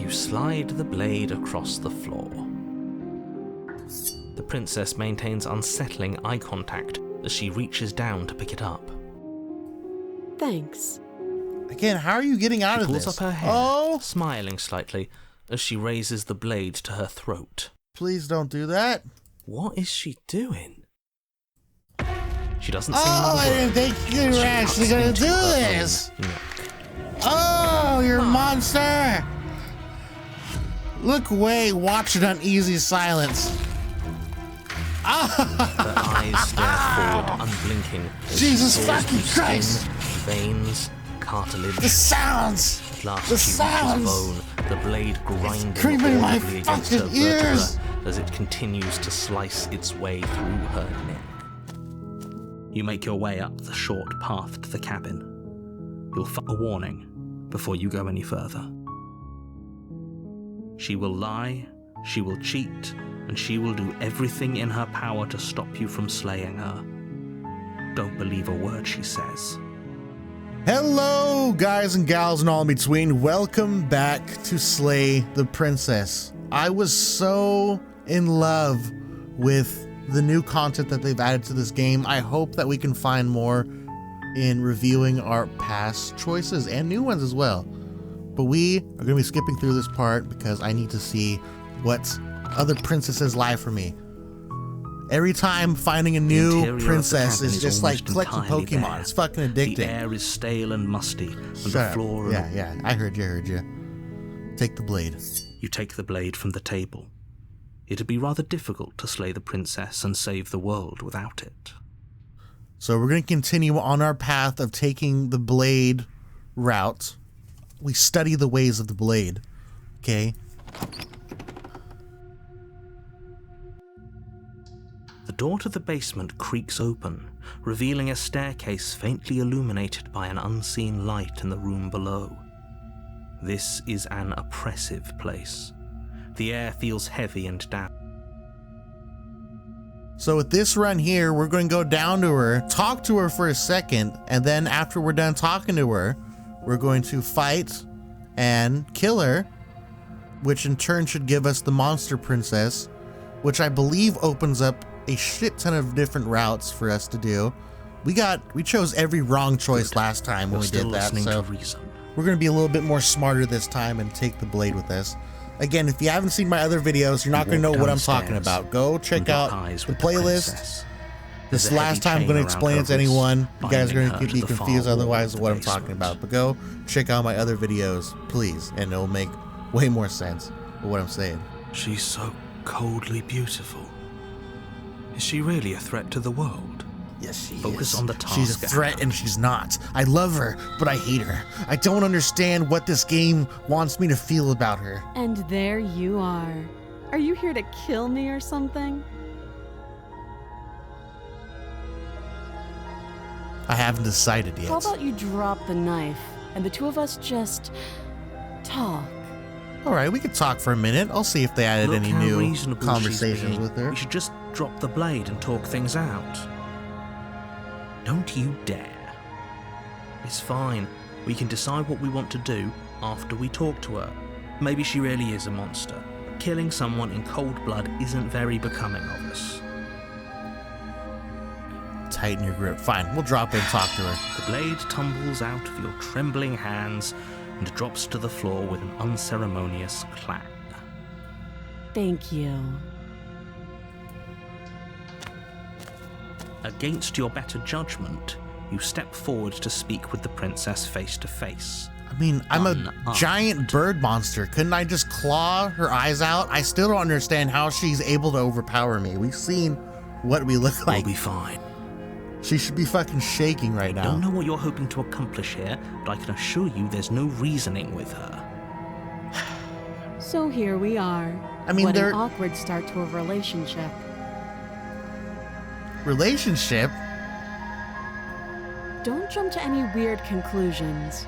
you slide the blade across the floor. The princess maintains unsettling eye contact as she reaches down to pick it up. Thanks. Again, how are you getting out of this? She pulls up her hair, smiling slightly as she raises the blade to her throat. Please don't do that. What is she doing? She doesn't say I didn't think you were actually going to do this. Oh, you're a monster. Look away, watch an uneasy silence. Her eyes stare forward, unblinking. Jesus fucking Christ! Veins, cartilage. The sounds! At last The she sounds! reaches bone, the blade grinding creeping in my audibly against fucking her ears! vertebra as it continues to slice its way through her neck. You make your way up the short path to the cabin. You'll find a warning before you go any further. She will lie, she will cheat, and she will do everything in her power to stop you from slaying her. Don't believe a word she says. Hello, guys and gals and all in between. Welcome back to Slay the Princess. I was so in love with the new content that they've added to this game. I hope that we can find more in reviewing our past choices and new ones as well. But we are going to be skipping through this part because I need to see what other princesses lie for me. Every time finding a new princess is just like collecting Pokemon. Bare. It's fucking addicting. The air is stale and musty, and the floor... Yeah, I heard you. Take the blade. You take the blade from the table. It'd be rather difficult to slay the princess and save the world without it. So we're going to continue on our path of taking the blade route. We study the ways of the blade, okay? The door to the basement creaks open, revealing a staircase faintly illuminated by an unseen light in the room below. This is an oppressive place. The air feels heavy and damp. So with this run here, we're going to go down to her, talk to her for a second, and then after we're done talking to her, we're going to fight and kill her, which in turn should give us the monster princess, which I believe opens up a shit ton of different routes for us to do. We chose every wrong choice last time when we did that, so we're going to be a little bit more smarter this time and take the blade with us. Again, if you haven't seen my other videos, you're not going to know what I'm talking about. Go check out the playlist. This last time I'm going to explain it to anyone. You guys are going to be confused otherwise of what I'm talking about. But go check out my other videos, please, and it'll make way more sense of what I'm saying. She's so coldly beautiful. Is she really a threat to the world? Yes, she is. Focus on the task. She's a threat and she's not. I love her, but I hate her. I don't understand what this game wants me to feel about her. And there you are. Are you here to kill me or something? I haven't decided yet. How about you drop the knife and the two of us just talk? Alright, we could talk for a minute. I'll see if they added any new conversations with her. We should just drop the blade and talk things out. Don't you dare. It's fine. We can decide what we want to do after we talk to her. Maybe she really is a monster. Killing someone in cold blood isn't very becoming of us. Tighten your grip. Fine, we'll drop it and talk to her. The blade tumbles out of your trembling hands and drops to the floor with an unceremonious clang. Thank you. Against your better judgment, you step forward to speak with the princess face to face. I mean, I'm a giant bird monster. Couldn't I just claw her eyes out? I still don't understand how she's able to overpower me. We've seen what we look like. We'll be fine. She should be fucking shaking right now. I don't know what you're hoping to accomplish here, but I can assure you there's no reasoning with her. So here we are. I mean, what an awkward start to a relationship. Relationship? Don't jump to any weird conclusions.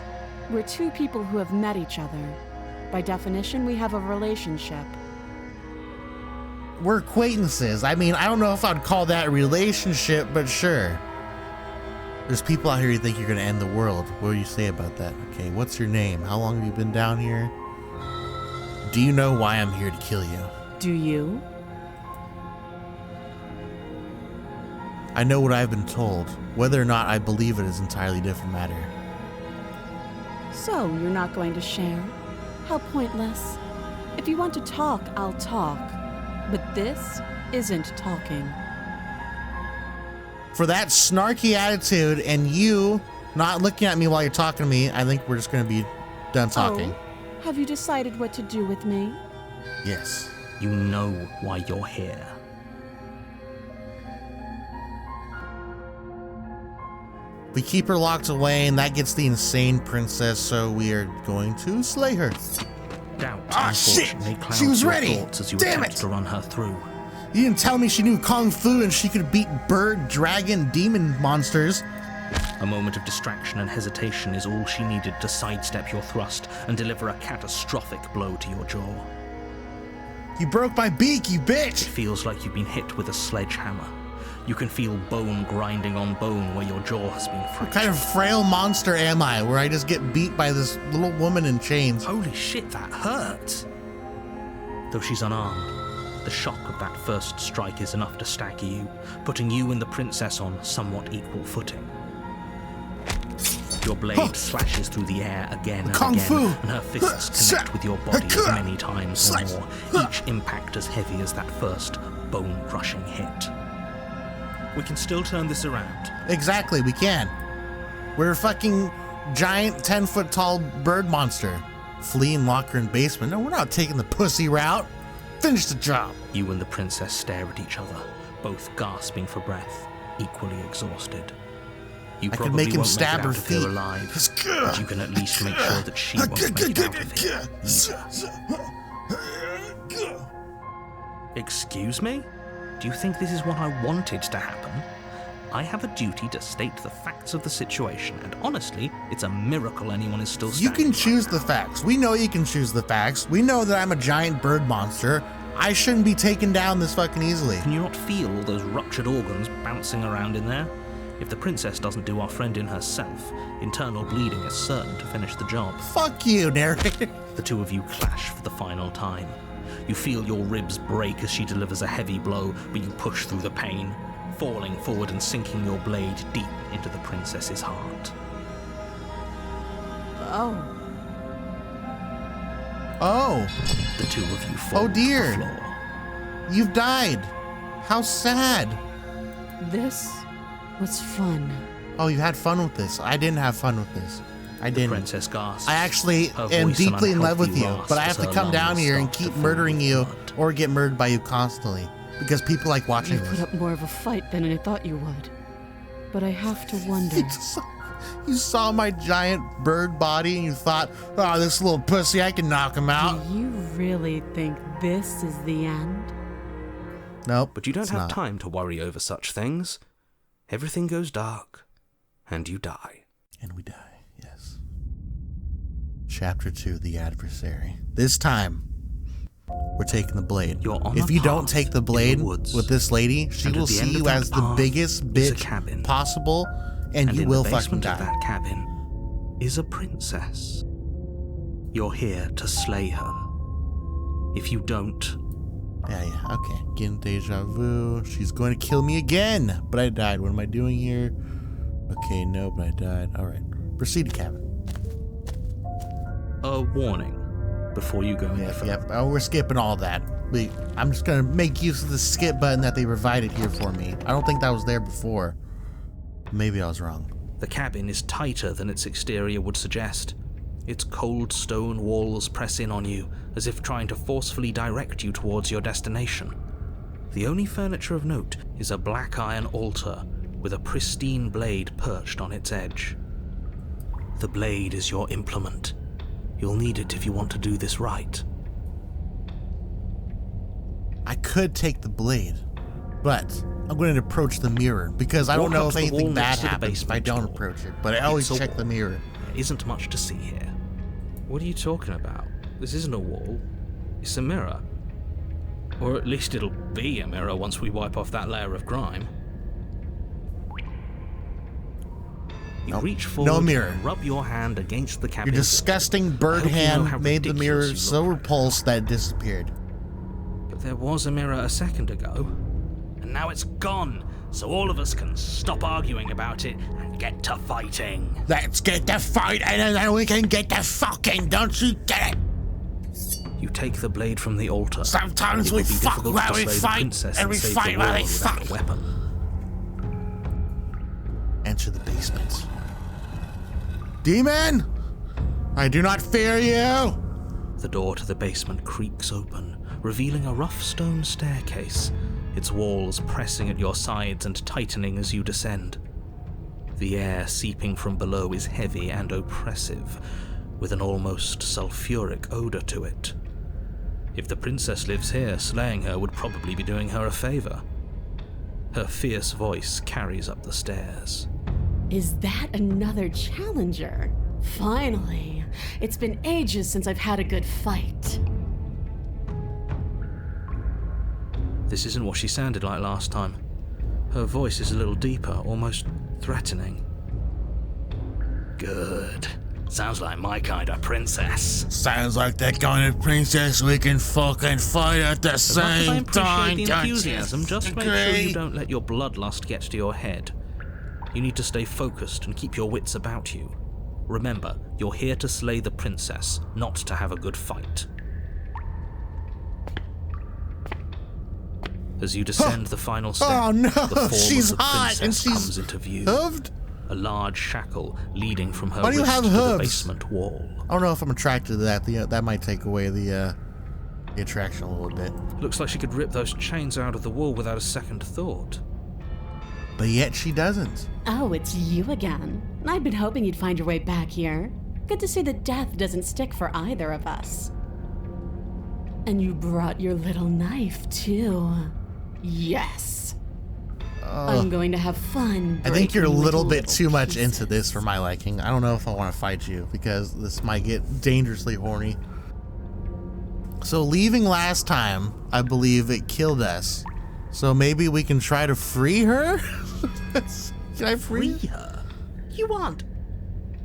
We're two people who have met each other. By definition, we have a relationship. We're acquaintances. I mean, I don't know if I'd call that a relationship, but sure. There's people out here who think you're going to end the world. What do you say about that? Okay, what's your name? How long have you been down here? Do you know why I'm here to kill you? Do you? I know what I've been told. Whether or not I believe it is an entirely different matter. So, you're not going to share? How pointless. If you want to talk, I'll talk. But this isn't talking. For that snarky attitude and you not looking at me while you're talking to me, I think we're just going to be done talking. Oh, have you decided what to do with me? Yes. You know why you're here. We keep her locked away, and that gets the insane princess, so we are going to slay her. Doubt, shit! unfortunately, clouds She was your ready! thoughts as you Damn attempt it! to run her through. You didn't tell me she knew Kung Fu and she could beat bird, dragon, demon monsters. A moment of distraction and hesitation is all she needed to sidestep your thrust and deliver a catastrophic blow to your jaw. You broke my beak, you It bitch! feels like you've been hit with a sledgehammer. You can feel bone grinding on bone where your jaw has been fractured. What kind of frail monster am I, where I just get beat by this little woman in chains? Holy shit, that hurt! Though she's unarmed, the shock of that first strike is enough to stagger you, putting you and the princess on somewhat equal footing. Your blade slashes through the air again and Kung again, Fu. and her fists connect with your body as many times or more, each impact as heavy as that first bone-crushing hit. We can still turn this around. Exactly, we can. We're a fucking giant 10-foot tall bird monster. Flee and lock her in basement. No, we're not taking the pussy route. Finish the job. You and the princess stare at each other, both gasping for breath, equally exhausted. You I could probably make him won't stab make it her out of here feet. alive, but you can at least make sure that she won't make it out of here either. Excuse me? Do you think this is what I wanted to happen? I have a duty to state the facts of the situation, and honestly, it's a miracle anyone is still You standing. can choose the facts. We know you can choose the facts. We know that I'm a giant bird monster. I shouldn't be taken down this fucking easily. Can you not feel all those ruptured organs bouncing around in there? If the princess doesn't do our friend in herself, internal bleeding is certain to finish the job. Fuck you, narrator. The two of you clash for the final time. You feel your ribs break as she delivers a heavy blow, but you push through the pain, falling forward and sinking your blade deep into the princess's heart. Oh. Oh, The two of you fall Oh, dear. to the floor. you've died. How sad. This was fun. Oh, you had fun with this. I didn't have fun with this. I The didn't. princess gasps. I actually Her am voice an deeply in love with unhealthy you, rasp but I as have to her come down lungs here and start to keep fill murdering with you blood. or get murdered by you constantly because people like watching You put this. up more of a fight than I thought you would. But I have to wonder. You saw my giant bird body and you thought, oh, this little pussy, I can knock him out. Do you really think this is the end? Nope. But you don't it's have not. time to worry over such things. Everything goes dark, and you die. And we die, yes. Chapter 2, The Adversary. This time, we're taking the blade. You're on If a you don't path take the in the blade woods, with this lady, she and at will the see end of you that as the path biggest is a bitch cabin. possible, and you in will the fucking basement of die. that cabin is a princess. You're here to slay her. If you don't, Yeah, okay. Getting deja vu. She's going to kill me again, but I died. What am I doing here? Okay, no, but I died. All right. Proceed to cabin. a warning before you go any further. Yeah. Oh, we're skipping all that. I'm just going to make use of the skip button that they provided here for me. I don't think that was there before. Maybe I was wrong. The cabin is tighter than its exterior would suggest. Its cold stone walls press in on you, as if trying to forcefully direct you towards your destination. The only furniture of note is a black iron altar with a pristine blade perched on its edge. The blade is your implement. You'll need it if you want to do this right. I could take the blade, but I'm going to approach the mirror because I don't Walk know up if to the anything wall bad next to the happens if I basement don't door. approach it. But I always It's a check the wall. mirror. There isn't much to see here. What are you talking about? This isn't a wall. It's a mirror. Or at least it'll be a mirror once we wipe off that layer of grime. You Nope. reach forward No mirror. and rub your hand against the cabin. Your disgusting bird I hope you know how hand made the mirror ridiculous you so look. repulsed that it disappeared. But there was a mirror a second ago, and now it's gone. So all of us can stop arguing about it and get to fighting. Let's get the fight, and then we can get the fucking. Don't you get it? You take the blade from the altar. Sometimes It we would be fuck difficult while to we slay the fight, princess and we save fight the while world we without fuck. a weapon. Enter the basement. Demon! I do not fear you! The door to the basement creaks open, revealing a rough stone staircase, its walls pressing at your sides and tightening as you descend. The air seeping from below is heavy and oppressive, with an almost sulfuric odor to it. If the princess lives here, slaying her would probably be doing her a favor. Her fierce voice carries up the stairs. Is that another challenger? Finally. It's been ages since I've had a good fight. This isn't what she sounded like last time. Her voice is a little deeper, almost threatening. Good. Sounds like my kind of princess. Sounds like that kind of princess we can fucking fight at the As much as I same appreciate time. the don't you enthusiasm, just make sure agree? you don't let your bloodlust get to your head. You need to stay focused and keep your wits about you. Remember, you're here to slay the princess, not to have a good fight. As you descend the final step, Oh no, the form she's of the hot princess and she's comes into view. hooved? A large shackle leading from her Why do you wrist have to the hooves? basement wall. I don't know if I'm attracted to that. That might take away the attraction a little bit. Looks like she could rip those chains out of the wall without a second thought. But yet she doesn't. Oh, it's you again. I'd been hoping you'd find your way back here. Good to see that death doesn't stick for either of us. And you brought your little knife, too. Yes. I'm going to have fun. I think you're a breaking little into bit too much pieces. into this for my liking. I don't know if I want to fight you because this might get dangerously horny. So leaving last time, I believe it killed us. So maybe we can try to free her? Can I free her? You aren't.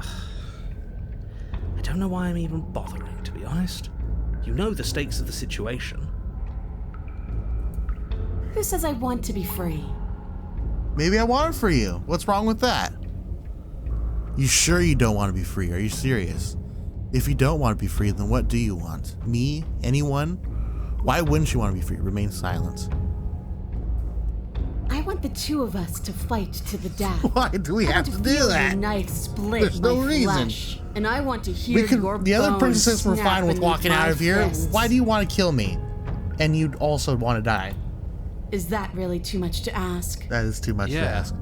I don't know why I'm even bothering, to be honest. You know the stakes of the situation. Who says I want to be free? Maybe I want it for you. What's wrong with that? You sure you don't want to be free? Are you serious? If you don't want to be free, then what do you want? Me? Anyone? Why wouldn't you want to be free? Remain silent. I want the two of us to fight to the death. Why do we I have want to feel do your that? knife split There's no my reason. flesh, and I want to hear We could. your The other bones princesses were snap fine with beneath walking out my of here. fists. Why do you want to kill me? And you'd also want to die. Is that really too much to ask? That is too much to ask.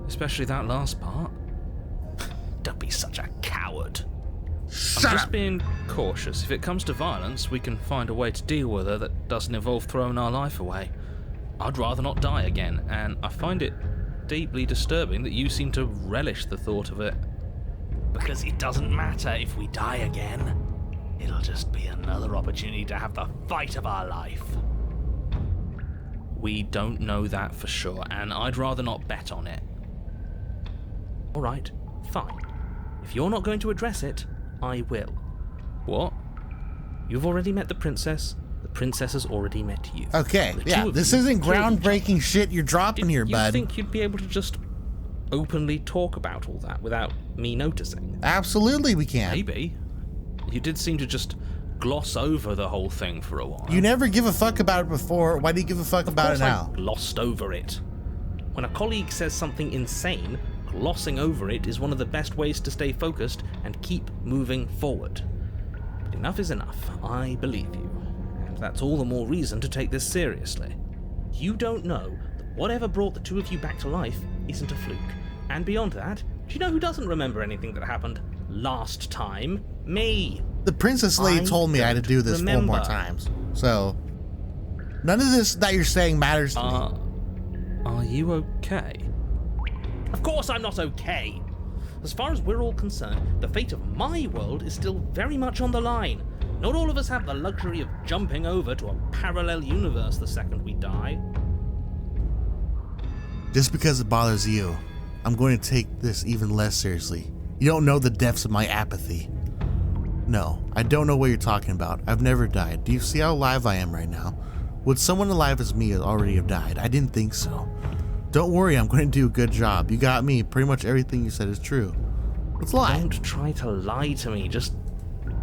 Especially that last part. Don't be such a coward. Shut I'm just up. being cautious. If it comes to violence, we can find a way to deal with her that doesn't involve throwing our life away. I'd rather not die again, and I find it deeply disturbing that you seem to relish the thought of it. Because it doesn't matter if we die again. It'll just be another opportunity to have the fight of our life. We don't know that for sure, and I'd rather not bet on it. Alright, fine. If you're not going to address it, I will. What? You've already met the princess. The princess has already met you. Okay, The yeah, two of this you isn't killed each other. groundbreaking shit you're dropping here, You bud. think you'd be able to just openly talk about all that without me noticing? Absolutely we can. Maybe. You did seem to just gloss over the whole thing for a while. You never give a fuck about it before. Why do you give a fuck about it Of course now? I glossed over it. When a colleague says something insane, glossing over it is one of the best ways to stay focused and keep moving forward. But enough is enough. I believe you. And that's all the more reason to take this seriously. You don't know that whatever brought the two of you back to life isn't a fluke. And beyond that, do you know who doesn't remember anything that happened last time? Me! The princess lady I told me I had to do this 4 more remember. times. So, none of this that you're saying matters to me. Are you okay? Of course I'm not okay! As far as we're all concerned, the fate of my world is still very much on the line. Not all of us have the luxury of jumping over to a parallel universe the second we die. Just because it bothers you I'm going to take this even less seriously. You don't know the depths of my apathy. No, I don't know what you're talking about. I've never died. Do you see how alive I am right now? Would someone alive as me already have died? I didn't think so. Don't worry, I'm going to do a good job. You got me. Pretty much everything you said is true. Let's lie. Don't try to lie to me. Just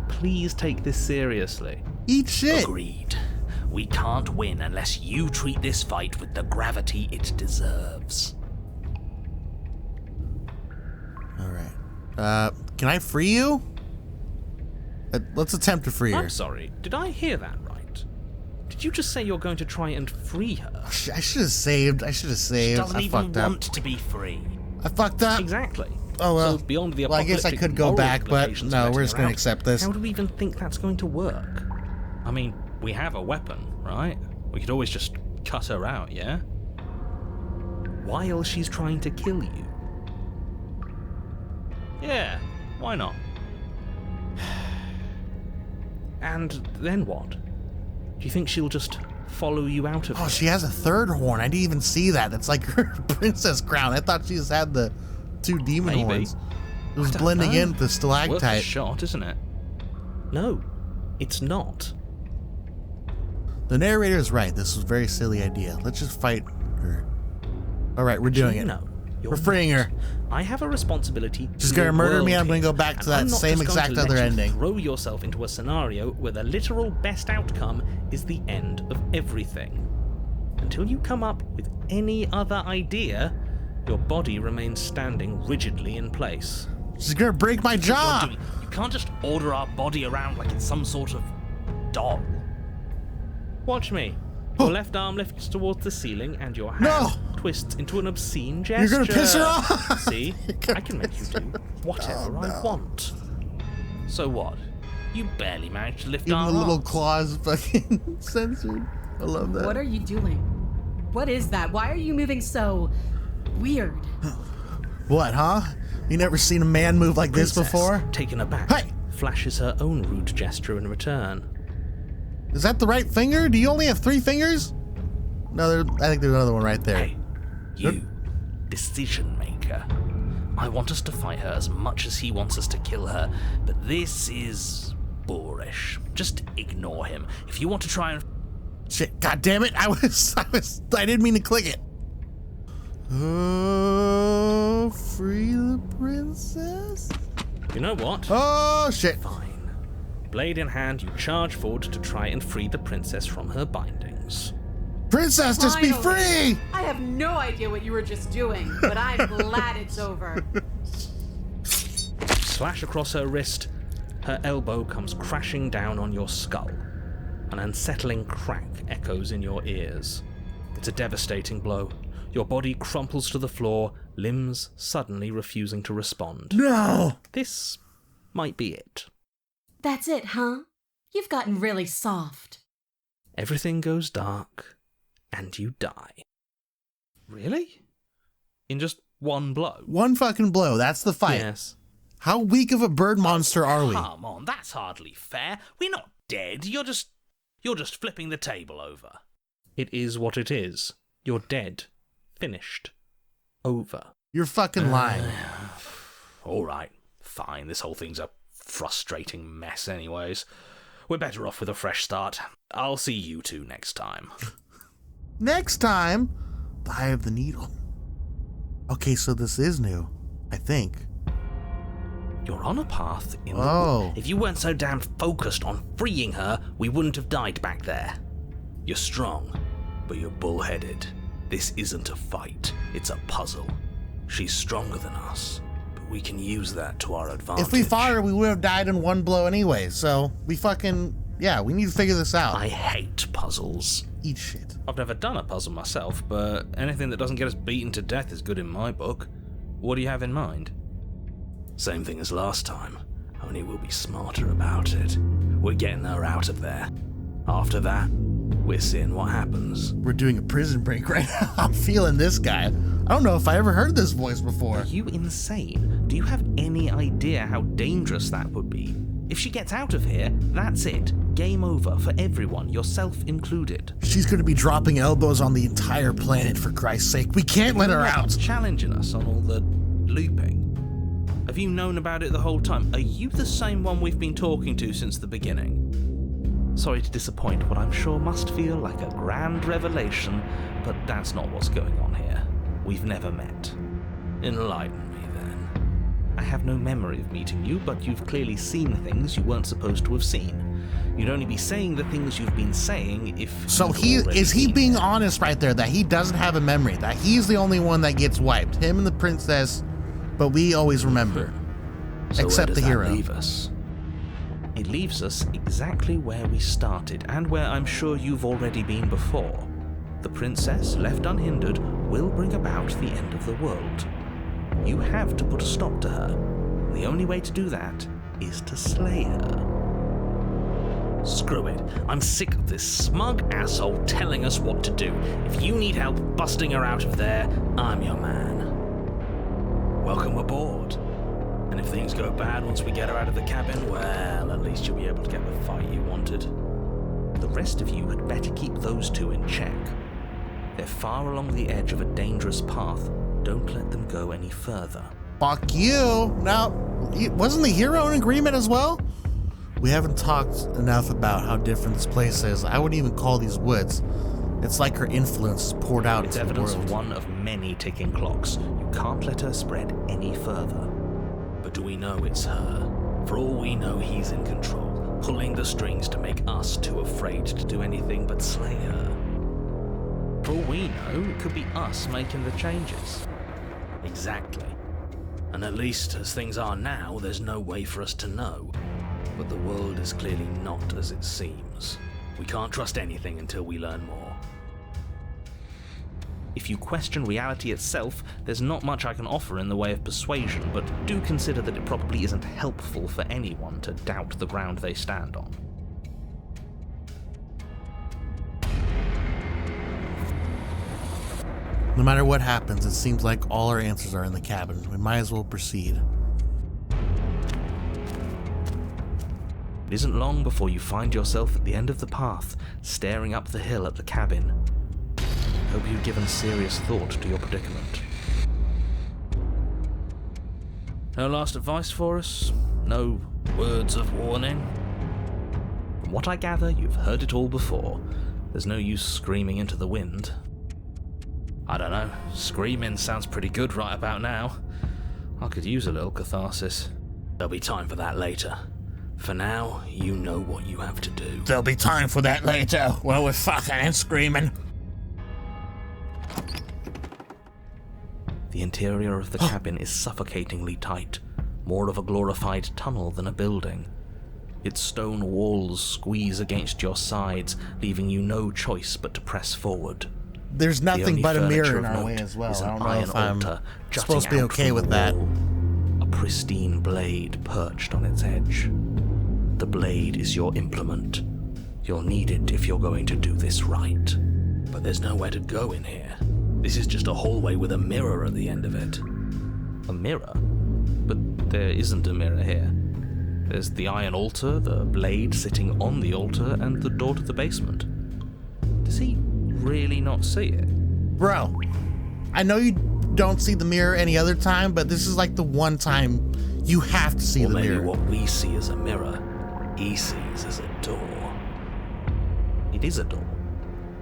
please take this seriously. Eat shit. Agreed. We can't win unless you treat this fight with the gravity it deserves. Alright. Can I free you? Let's attempt to free her. I'm sorry, did I hear that right? Did you just say you're going to try and free her? I should have saved. She doesn't even want to be free. I fucked up. Exactly. Oh well. So beyond the well, I guess I could go moral back, but implications no, of we're just letting going her to accept this. How do we even think that's going to work? I mean, we have a weapon, right? We could always just cut her out, yeah? While she's trying to kill you. Yeah, why not? And then what? Do you think she'll just follow you out of Oh, here? she has a third horn. I didn't even see that. That's like her princess crown. I thought she just had the two demon Maybe. horns. It was I don't blending know. in with the Worth a stalactite. shot, isn't it? No, it's not. The narrator is right. This was a very silly idea. Let's just fight her. All right, we're doing it. No, We're freeing her. I have a responsibility. She's to gonna the murder world me, I'm gonna here, go back to and that I'm not same just going exact to let other you ending. Throw yourself into a scenario where the literal best outcome is the end of everything. Until you come up with any other idea, your body remains standing rigidly in place. She's gonna break my jaw. You can't just order our body around like it's some sort of doll. Watch me. Your left arm lifts towards the ceiling and your hand No! twists into an obscene gesture. You're gonna piss her off. See? You're I can make you do whatever Oh, no. I want. So what? You barely managed to lift Even our the little arms. claws fucking censored. I love that. What are you doing? What is that? Why are you moving so weird? What, huh? You never seen a man move like this Princess, before? taken aback, Hey! flashes her own rude gesture in return. Is that the right finger? Do you only have 3 fingers? No, I think there's another one right there. Hey, you, decision maker. I want us to fight her as much as he wants us to kill her, but this is boorish. Just ignore him. If you want to try and Shit, god damn it. I didn't mean to click it. Oh, free the princess? You know what? Oh, shit. Fine. Blade in hand, you charge forward to try and free the princess from her bindings. Princess, just be Finally. free! I have no idea what you were just doing, but I'm glad it's over. Slash across her wrist, her elbow comes crashing down on your skull. An unsettling crack echoes in your ears. It's a devastating blow. Your body crumples to the floor, limbs suddenly refusing to respond. No! This might be it. That's it, huh? You've gotten really soft. Everything goes dark, and you die. Really? In just one blow? One fucking blow, that's the fight. Yes. How weak of a bird monster are we? Come on, that's hardly fair. We're not dead. You're just flipping the table over. It is what it is. You're dead. Finished. Over. You're fucking lying. All right, fine. This whole thing's a frustrating mess anyways. We're better off with a fresh start. I'll see you two next time. Next time, the Eye of the Needle. Okay, so this is new, I think. You're on a path in the Oh. wood. If you weren't so damn focused on freeing her, we wouldn't have died back there. You're strong, but you're bullheaded. This isn't a fight, it's a puzzle. She's stronger than us, but we can use that to our advantage. If we fought her, we would have died in one blow anyway, so we we need to figure this out. I hate puzzles. Eat shit. I've never done a puzzle myself, but anything that doesn't get us beaten to death is good in my book. What do you have in mind? Same thing as last time, only we'll be smarter about it. We're getting her out of there. After that, we're seeing what happens. We're doing a prison break right now. I'm feeling this guy. I don't know if I ever heard this voice before. Are you insane? Do you have any idea how dangerous that would be? If she gets out of here, that's it. Game over for everyone, yourself included. She's going to be dropping elbows on the entire planet, for Christ's sake. We can't let her out. Challenging us on all the looping? Have you known about it the whole time? Are you the same one we've been talking to since the beginning? Sorry to disappoint what I'm sure must feel like a grand revelation, but that's not what's going on here. We've never met. Enlighten me, then. I have no memory of meeting you, but you've clearly seen things you weren't supposed to have seen. You'd only be saying the things you've been saying if... So is he being honest right there that he doesn't have a memory, that he's the only one that gets wiped, him and the princess, but we always remember, So except where the does hero. that leave us? It leaves us exactly where we started, and where I'm sure you've already been before. The princess, left unhindered, will bring about the end of the world. You have to put a stop to her. The only way to do that is to slay her. Screw it. I'm sick of this smug asshole telling us what to do. If you need help busting her out of there, I'm your man. Welcome aboard. And if things go bad once we get her out of the cabin, well, at least you'll be able to get the fight you wanted. The rest of you had better keep those two in check. They're far along the edge of a dangerous path. Don't let them go any further. Fuck you. Now, wasn't the hero in agreement as well? We haven't talked enough about how different this place is. I wouldn't even call these woods. It's like her influence is poured out It's into the evidence world. of one of many ticking clocks. You can't let her spread any further. But do we know it's her? For all we know, he's in control, pulling the strings to make us too afraid to do anything but slay her. For all we know, it could be us making the changes. Exactly. And at least, as things are now, there's no way for us to know. But the world is clearly not as it seems. We can't trust anything until we learn more. If you question reality itself, there's not much I can offer in the way of persuasion, but do consider that it probably isn't helpful for anyone to doubt the ground they stand on. No matter what happens, it seems like all our answers are in the cabin. We might as well proceed. It isn't long before you find yourself at the end of the path, staring up the hill at the cabin. I hope you've given serious thought to your predicament. No last advice for us? No words of warning? From what I gather, you've heard it all before. There's no use screaming into the wind. I don't know, screaming sounds pretty good right about now. I could use a little catharsis. There'll be time for that later. For now, you know what you have to do. There'll be time for that later when we're fucking and screaming. The interior of the cabin is suffocatingly tight, more of a glorified tunnel than a building. Its stone walls squeeze against your sides, leaving you no choice but to press forward. There's The nothing only but a furniture mirror in of our note way as well. is I an don't know iron if I'm altar jutting supposed to be out okay from with the that. wall. A pristine blade perched on its edge. The blade is your implement. You'll need it if you're going to do this right. But there's nowhere to go in here. This is just a hallway with a mirror at the end of it. A mirror? But there isn't a mirror here. There's the iron altar, the blade sitting on the altar, and the door to the basement. Does he really not see it? Bro, I know you don't see the mirror any other time, but this is like the one time you have to see Or the maybe mirror. what we see as a mirror, he sees as a door. It is a door.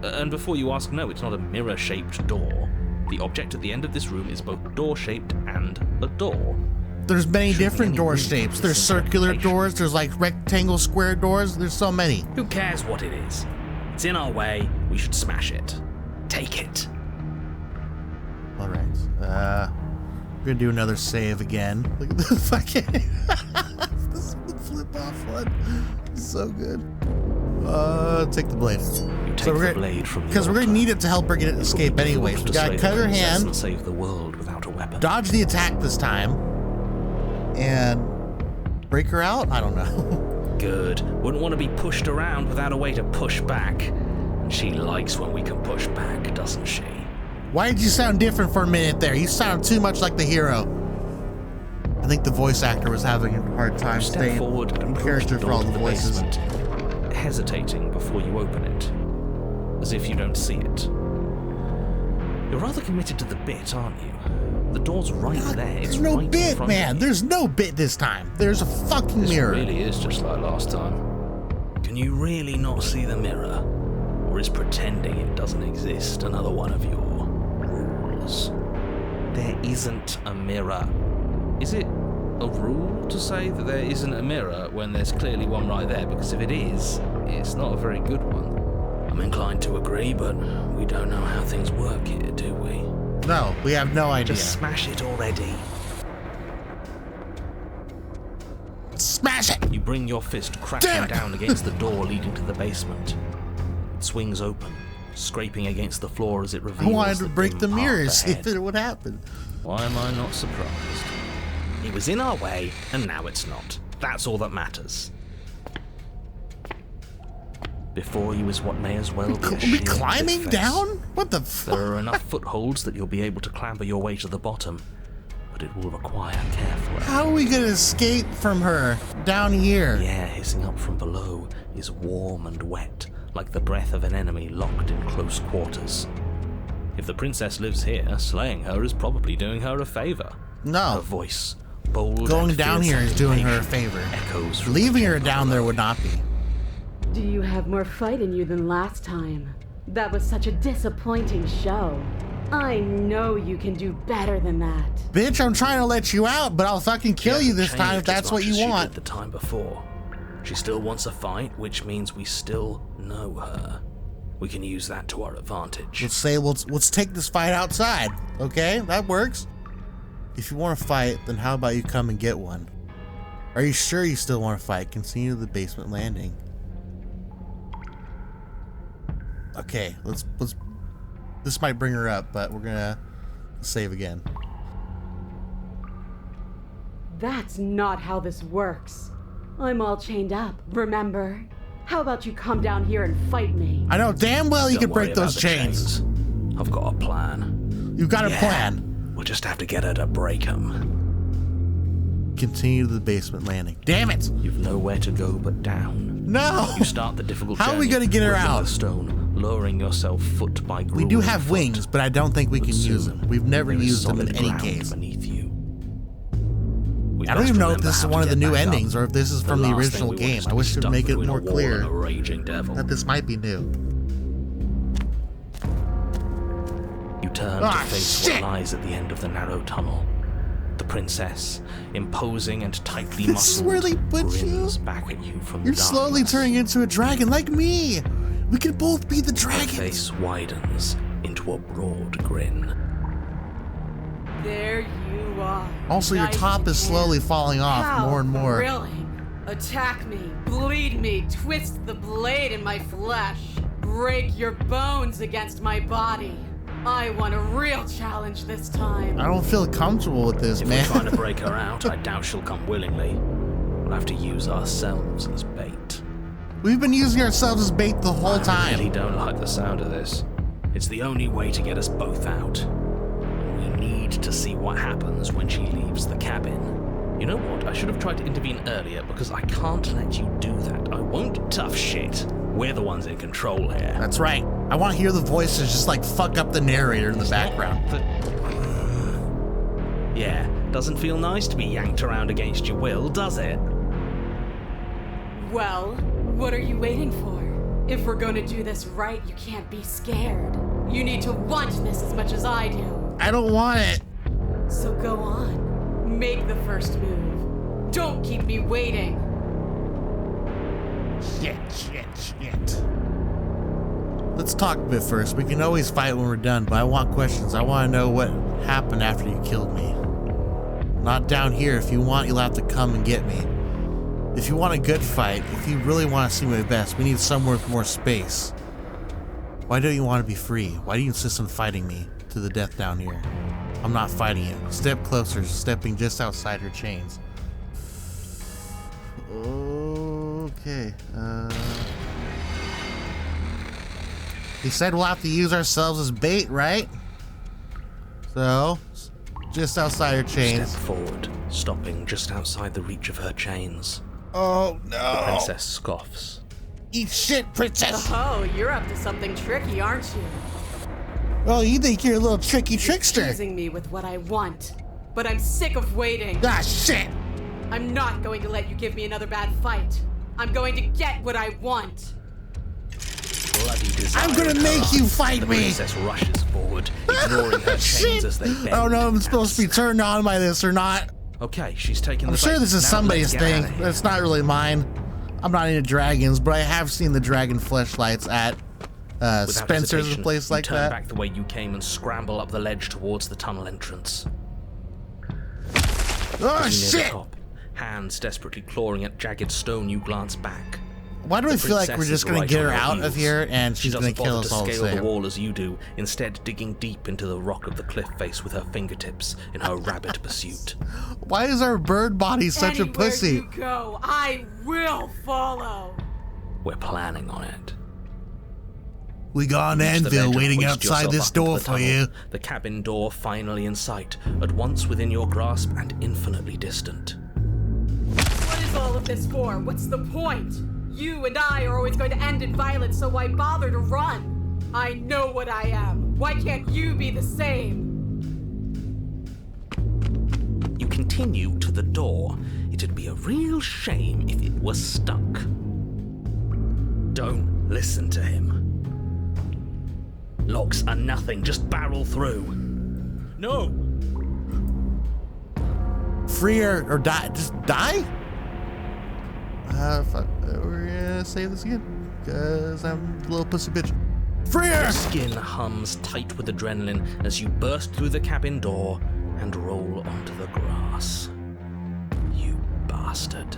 And before you ask, no, it's not a mirror-shaped door. The object at the end of this room is both door-shaped and a door. There's many Shouldn't be different any door reason shapes. for There's this circular interpretation. doors, there's like rectangle square doors, there's so many. Who cares what it is? It's in our way, we should smash it. Take it. Alright, we're gonna do another save again. Look at this fucking this flip off one. It's so good. Take the blade. You take the blade from the because we're gonna altar. need it to help her get escape It would be anyways. difficult We to gotta slay cut the her princess hand, and save the world without a weapon. dodge the attack this time, and break her out? I don't know. Good. Wouldn't want to be pushed around without a way to push back. And she likes when we can push back, doesn't she? Why did you sound different for a minute there? You sound too much like the hero. I think the voice actor was having a hard time Step staying forward and in push character the for door all to the the voices. basement, hesitating before you open it, as if you don't see it. You're rather committed to the bit, aren't you? The door's right there. It's There's no right in bit, front man. of you. There's no bit this time. There's a fucking mirror. This really is just like last time. Can you really not see the mirror? Or is pretending it doesn't exist another one of your rules? There isn't a mirror. Is it a rule to say that there isn't a mirror when there's clearly one right there? Because if it is, it's not a very good one. I'm inclined to agree, but we don't know how things work here, do we? No, we have no idea. Just smash it already. Smash it! You bring your fist crashing down against the door leading to the basement. It swings open, scraping against the floor as it reveals. I wanted to break the dim mirror, path see if ahead. it would happen. Why am I not surprised? It was in our way, and now it's not. That's all that matters. Before you is what may as well be a Are we sheer climbing cliff face. down? What the fuck? There are enough footholds that you'll be able to clamber your way to the bottom, but it will require careful effort. How are we gonna escape from her down here? The air hissing up from below is warm and wet, like the breath of an enemy locked in close quarters. If the princess lives here, slaying her is probably doing her a favor. Her No. voice, bold Going and down fierce here and is doing her a impatient, favor. echoes from Leaving the her chamber down there below. would not be. Do you have more fight in you than last time? That was such a disappointing show. I know you can do better than that. Bitch, I'm trying to let you out, but I'll fucking kill She you this hasn't time if changed as that's what much you as she want. did the time before. She still wants a fight, which means we still know her. We can use that to our advantage. Let's say let's take this fight outside, okay? That works. If you want to fight, then how about you come and get one? Are you sure you still want to fight? Continue to the basement landing. Okay, let's. This might bring her up, but we're gonna save again. That's not how this works. I'm all chained up, remember? How about you come down here and fight me? I know damn well you Don't can break worry those about the chains. I've got a plan. You've got a Yeah, plan. We'll just have to get her to break them. Continue to the basement landing. Damn it! You've nowhere to go but down. No! You start the difficult How are we journey, gonna get her breaking out? the stone, lowering yourself foot by We grueling do have foot. wings, but I don't think we But can use soon, them. We've never there is used them solid in any ground case. beneath you. We I don't must even know if remember this is how to one of the get new back up. endings or if this is from the last thing original we want game. is I to wish be it would stuck make it between a more wall clear and a raging devil. that this might be new. You turn Ah, to face shit! what lies at the end of the narrow tunnel. The princess, imposing and tightly This is muscled, where they put you? grins back at you from You're the slowly darkness. turning into a dragon like me. We can both be the Her dragons. face widens into a broad grin. There you are. Also, your Nice top is and slowly falling off How more and more. thrilling. Attack me, bleed me, twist the blade in my flesh, break your bones against my body. I want a real challenge this time. I don't feel comfortable with this, If man. we're trying to break her out, I doubt she'll come willingly. We'll have to use ourselves as bait. We've been using ourselves as bait the whole I really time. don't like the sound of this. It's the only way to get us both out. We need to see what happens when she leaves the cabin. You know what? I should have tried to intervene earlier because I can't let you do that. I won't. Tough shit. We're the ones in control here. That's right. I want to hear the voices just like fuck up the narrator in the background. Yeah, doesn't feel nice to be yanked around against your will, does it? Well, what are you waiting for? If we're gonna do this right, you can't be scared. You need to want this as much as I do. I don't want it. So go on. Make the first move. Don't keep me waiting. Shit. Let's talk a bit first. We can always fight when we're done, but I want questions. I want to know what happened after you killed me. Not down here. If you want, you'll have to come and get me. If you want a good fight, if you really want to see my best, we need somewhere with more space. Why don't you want to be free? Why do you insist on fighting me to the death down here? I'm not fighting you. Step closer, stepping just outside her chains. Okay. He said we'll have to use ourselves as bait, right? So, just outside her chains. Step forward, stopping just outside the reach of her chains. Oh The no! princess scoffs. Eat shit, princess! Oh, you're up to something tricky, aren't you? Oh, you think you're a little tricky trickster. Teasing me with what I want, but I'm sick of waiting. Ah, shit. I'm not going to let you give me another bad fight. I'm going to get what I want. Bloody desire I'm gonna in her make you eyes. fight The me. princess rushes forward, ignoring her chains Shit. as they bend. Oh no, I'm supposed to be and turned on by this or not. Okay, she's taking I'm the sure bait. this is Now somebody's let's get thing. out of here. It's not really mine. I'm not into dragons, but I have seen the dragon fleshlights at Without Spencer's, a hesitation, place you like turn that. back the way you came and scramble up the ledge towards the tunnel entrance. Oh As you near the shit! top, hands desperately clawing at jagged stone, you glance back. Why do I The feel like we're princess just is gonna right get on her her out of heels. here and She she's gonna doesn't kill bother us to all the scale the same? wall as you do, instead digging deep into the rock of the cliff face with her fingertips in her rabid pursuit. Why is our bird body such a Anywhere pussy? you go, I will follow. We're planning on it. We got an Reach the ledge anvil and waiting hoist outside yourself this up into door the for tunnel. you. The cabin door finally in sight, at once within your grasp and infinitely distant. What is all of this for? What's the point? You and I are always going to end in violence, so why bother to run? I know what I am. Why can't you be the same? You continue to the door. It'd be a real shame if it was stuck. Don't listen to him. Locks are nothing, just barrel through. No! Free her or die. Just die? Fuck. We're gonna save this again. Cause I'm a little pussy bitch. Free her! Your skin hums tight with adrenaline as you burst through the cabin door and roll onto the grass. You bastard.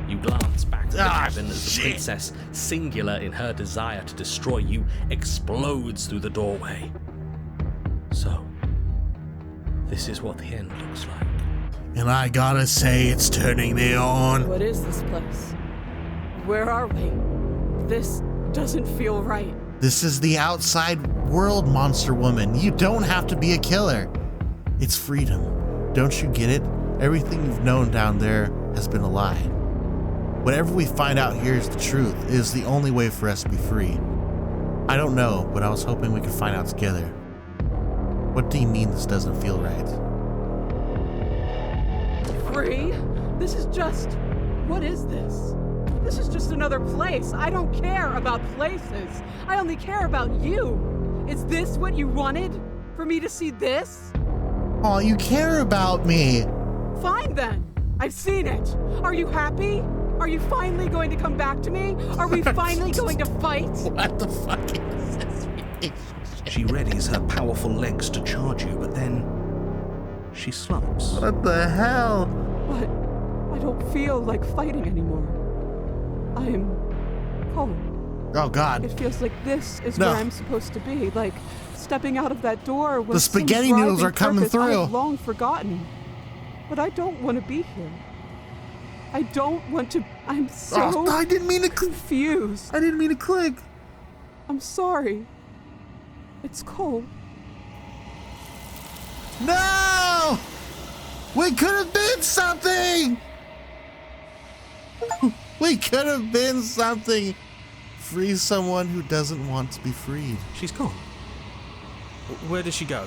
You glance back to the cabin as the shit. princess, singular in her desire to destroy you, explodes through the doorway. So, this is what the end looks like. And I gotta say, it's turning me on. What is this place? Where are we? This doesn't feel right. This is the outside world, monster woman. You don't have to be a killer. It's freedom. Don't you get it? Everything you've known down there has been a lie. Whatever we find out here is the truth. It is the only way for us to be free. I don't know, but I was hoping we could find out together. What do you mean this doesn't feel right? Free? This is just... What is this? This is just another place. I don't care about places. I only care about you. Is this what you wanted? For me to see this? Oh, you care about me. Fine then. I've seen it. Are you happy? Are you finally going to come back to me? Are we finally going to fight? What the fuck is this? She readies her powerful legs to charge you, but then she slumps. What the hell? But I don't feel like fighting anymore. I am cold. Oh God. It feels like this is No. where I'm supposed to be. Like stepping out of that door was The spaghetti some noodles driving are coming purpose I through. have long forgotten. But I don't want to be here. I don't want to. I'm so Oh, I didn't mean to click. confused. I didn't mean to click. I'm sorry. It's cold. No! We could have been something! We could have been something. Free someone who doesn't want to be freed. She's gone. Where did she go?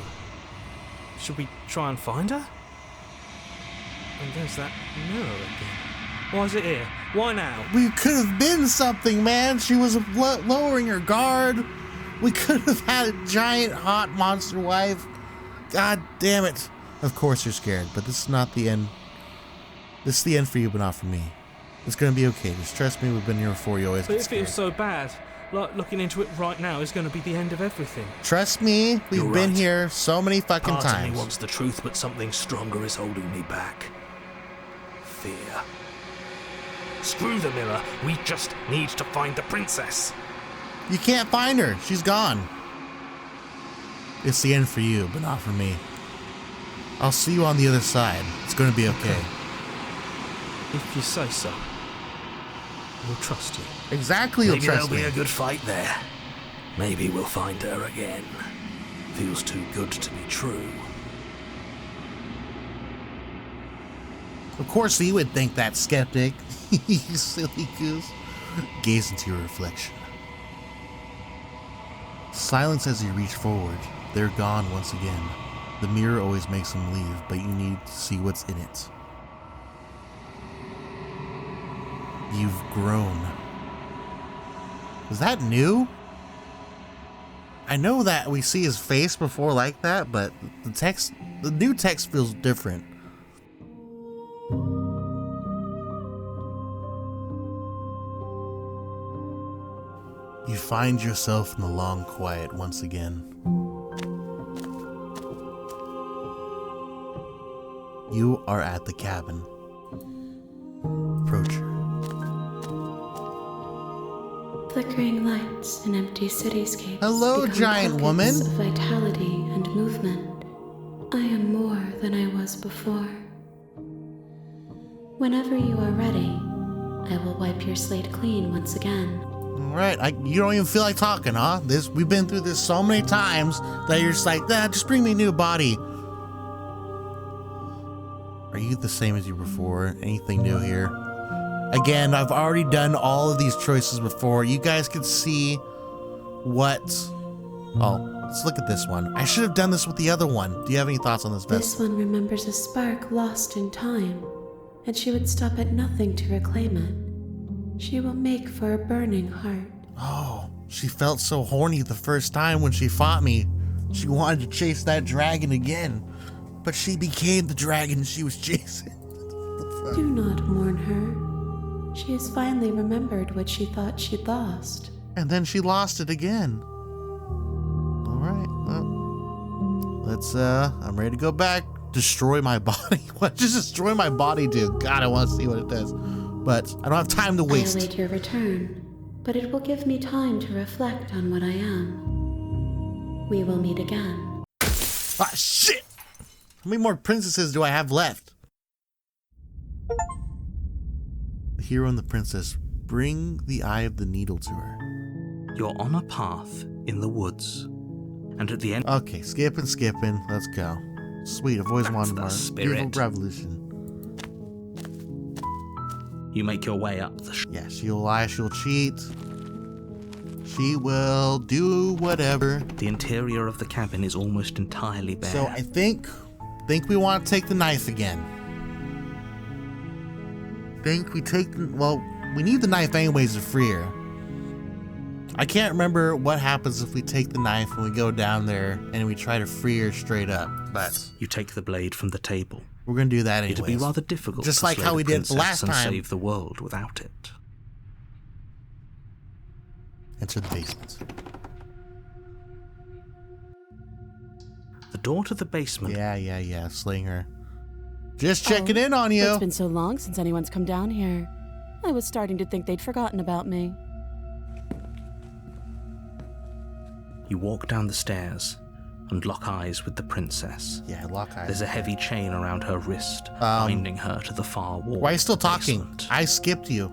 Should we try and find her? And there's that mirror again. Why is it here? Why now? We could have been something, man. She was lowering her guard. We could have had a giant hot monster wife. God damn it. Of course you're scared, but this is not the end. This is the end for you, but not for me. It's gonna be okay. Just trust me, we've been here before. You always But get it scared. feels so bad. Like looking into it right now is going to be the end of everything. Trust me, we've You're been right. here so many fucking Part of me times. wants the truth, but something stronger is holding me back. Fear. Screw the mirror. We just need to find the princess. You can't find her. She's gone. It's the end for you, but not for me. I'll see you on the other side. It's gonna be okay. If you say so, we'll trust you. Exactly, you'll Maybe trust there'll me. be a good fight there. Maybe we'll find her again. Feels too good to be true. Of course you would think that, skeptic. You silly goose. Gaze into your reflection. Silence as you reach forward. They're gone once again. The mirror always makes them leave, but you need to see what's in it. You've grown. Is that new? I know that we see his face before like that, but the new text feels different. You find yourself in the long quiet once again. You are at the cabin. Approach her. Flickering lights and empty cityscapes. Hello, become giant pockets woman. of vitality and movement. I am more than I was before. Whenever you are ready, I will wipe your slate clean once again. All right, you don't even feel like talking, huh? We've been through this so many times that you're just like, just bring me a new body. Are you the same as you were before? Anything new here? Again, I've already done all of these choices before. You guys can see what... Oh, let's look at this one. I should have done this with the other one. Do you have any thoughts on this, Beth? This one remembers a spark lost in time, and she would stop at nothing to reclaim it. She will make for a burning heart. Oh, she felt so horny the first time when she fought me. She wanted to chase that dragon again. But she became the dragon she was chasing. Do not mourn her. She has finally remembered what she thought she'd lost. And then she lost it again. All right, well, let's, I'm ready to go back. Destroy my body. What does destroy my body do? God, I want to see what it does. But I don't have time to waste. I await your return, but it will give me time to reflect on what I am. We will meet again. Ah, shit! How many more princesses do I have left? The hero and the princess bring the eye of the needle to her. You're on a path in the woods, and at the end... Okay, skipping. Let's go. Sweet, I've always wanted the more. spirit. Beautiful revolution. You make your way up the... Yeah, she'll lie, she'll cheat. She will do whatever. The interior of the cabin is almost entirely bare. So I think we want to take the knife again. Think we take the... Well, we need the knife anyways to free her. I can't remember what happens if we take the knife and we go down there and we try to free her straight up, but... You take the blade from the table. We're going to do that anyways. It'd be rather difficult just to like slay how the we did princess last and time. save the world without it. Enter the basement. The door to the basement... Yeah, slaying her. Just checking in on you. It's been so long since anyone's come down here. I was starting to think they'd forgotten about me. You walk down the stairs and lock eyes with the princess. Yeah, lock eyes. There's a heavy chain around her wrist, binding her to the far wall. Why are you still of the talking? basement. I skipped you.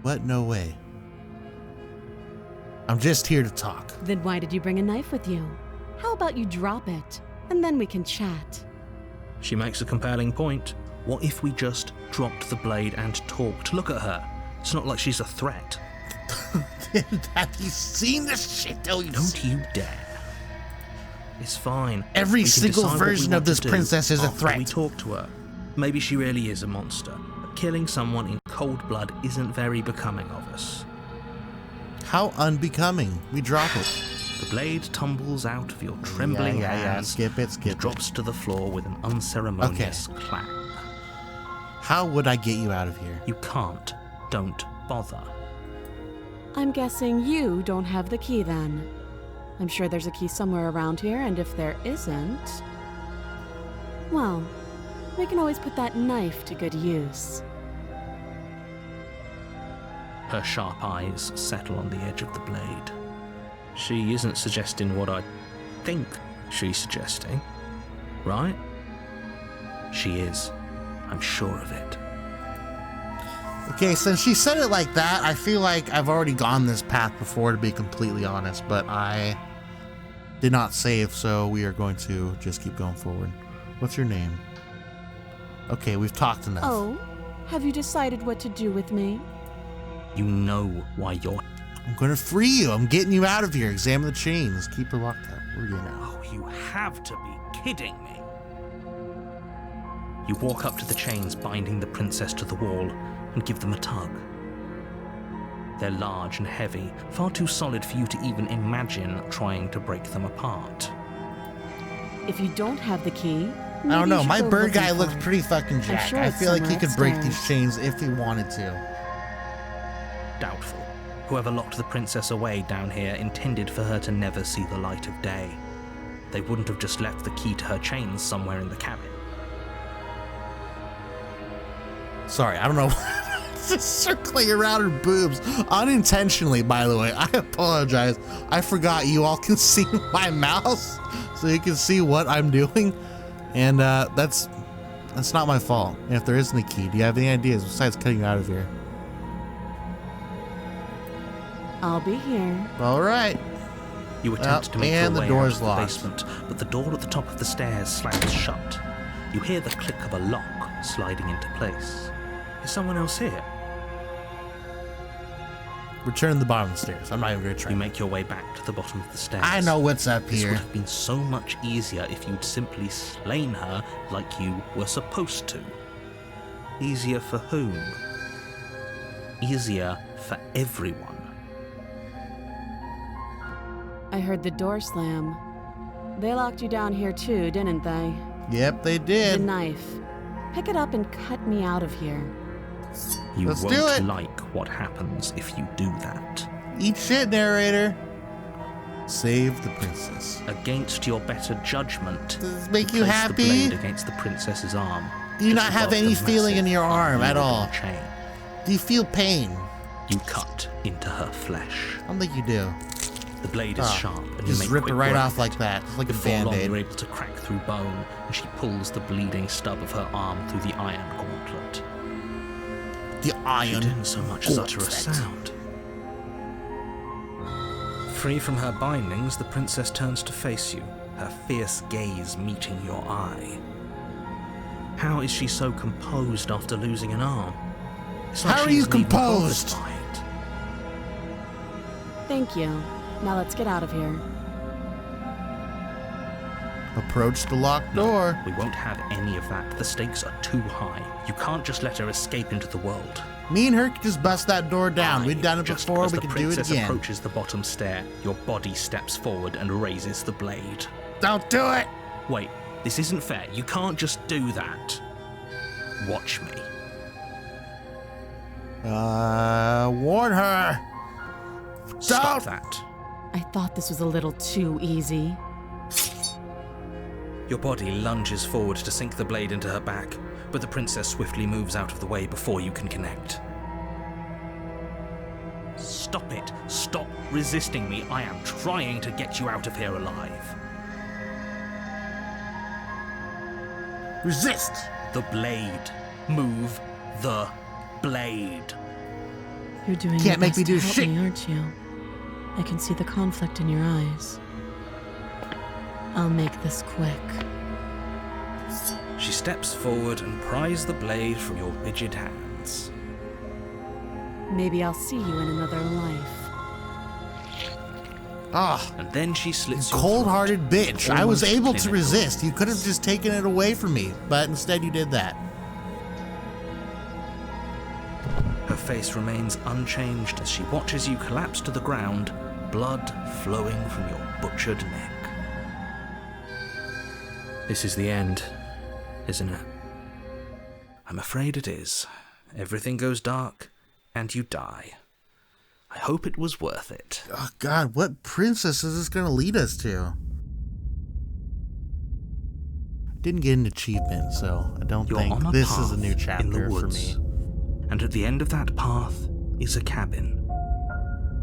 What? No way. I'm just here to talk. Then why did you bring a knife with you? How about you drop it, and then we can chat. She makes a compelling point. What if we just dropped the blade and talked? Look at her. It's not like she's a threat. Have you seen this shit? Don't you dare. It's fine. Every We can single decide what we version want of this to do princess is a after threat. We talk to her. Maybe she really is a monster, but killing someone in cold blood isn't very becoming of us. How unbecoming. We drop it. The blade tumbles out of your trembling Yeah. hands Skip it. and drops to the floor with an unceremonious clap. How would I get you out of here? You can't. Don't bother. I'm guessing you don't have the key then. I'm sure there's a key somewhere around here, and if there isn't... well, we can always put that knife to good use. Her sharp eyes settle on the edge of the blade. She isn't suggesting what I think she's suggesting, right? She is. I'm sure of it. Okay, since she said it like that, I feel like I've already gone this path before, to be completely honest, but I did not save, so we are going to just keep going forward. What's your name? Okay, we've talked enough. Oh, have you decided what to do with me? You know why you're... I'm gonna free you. I'm getting you out of here. Examine the chains. Keep her locked up. Where are you now? Oh, you have to be kidding me. You walk up to the chains binding the princess to the wall and give them a tug. They're large and heavy, far too solid for you to even imagine trying to break them apart. If you don't have the key, I don't know. My bird guy looks looked pretty fucking jacked. sure I it's feel like he somewhere could break these upstairs. chains if he wanted to. Doubtful. Whoever locked the princess away down here intended for her to never see the light of day. They wouldn't have just left the key to her chains somewhere in the cabin. Sorry, I don't know. Just circling around her boobs. Unintentionally, by the way. I apologize. I forgot you all can see my mouse, so you can see what I'm doing. And that's not my fault. And if there isn't a key, do you have any ideas besides cutting you out of here? I'll be here. All right. You attempt to make your and the way door's out of the locked. basement, but the door at the top of the stairs slams shut. You hear the click of a lock sliding into place. Is someone else here? Return to the bottom of the stairs. I'm not even going to try. You make your way back to the bottom of the stairs. I know what's up This would here. have been so much easier if you'd simply slain her like you were supposed to. Easier for whom? Easier for everyone. I heard the door slam. They locked you down here too, didn't they? Yep, they The did. knife. Pick it up and cut me out of here. You Let's do won't it. like what happens if you do that. Eat shit, narrator. Save the princess. Against your better judgment, Does this make you place happy? the blade against the princess's arm. Do you just not have above any the feeling in massive, your arm at all? unyielding chain. Do you feel pain? You cut into her flesh. I don't think you do. The blade is Oh, sharp, and you just make rip quick it right work off of like it. that. It's like a Before long, band-aid. you're able to crack through bone, and she pulls the bleeding stub of her arm through the iron gauntlet. The She iron. didn't so much as utter a gauntlet. sound. Free from her bindings, the princess turns to face you, her fierce gaze meeting your eye. How is she so composed after losing an arm? It's like How are she you isn't even bothered composed? by it. Thank you. Now let's get out of here. Approach the locked door. We won't have any of that. The stakes are too high. You can't just let her escape into the world. Me and her could just bust that door down. We've done it Just before. as We the can do it princess again. approaches the bottom stair, your body steps forward and raises the blade. Don't do it. Wait, this isn't fair. You can't just do that. Watch me. Warn her. Stop Don't. that. I thought this was a little too easy. Your body lunges forward to sink the blade into her back, but the princess swiftly moves out of the way before you can connect. Stop it. Stop resisting me. I am trying to get you out of here alive. Resist. The blade. Move the blade. You're doing Can't your make best me to do help shit. me, aren't you? I can see the conflict in your eyes. I'll make this quick. She steps forward and pries the blade from your rigid hands. Maybe I'll see you in another life. Ah, And then she slits your cold-hearted throat. bitch. I was Almost able to clinical. resist. You could have just taken it away from me, but instead you did that. Her face remains unchanged as she watches you collapse to the ground, blood flowing from your butchered neck. This is the end, isn't it? I'm afraid it is. Everything goes dark, and you die. I hope it was worth it. Oh God, what princess is this going to lead us to? Didn't get an achievement, so I don't You're on think a this path is a new in the chapter for woods, me. and at the end of that path is a cabin.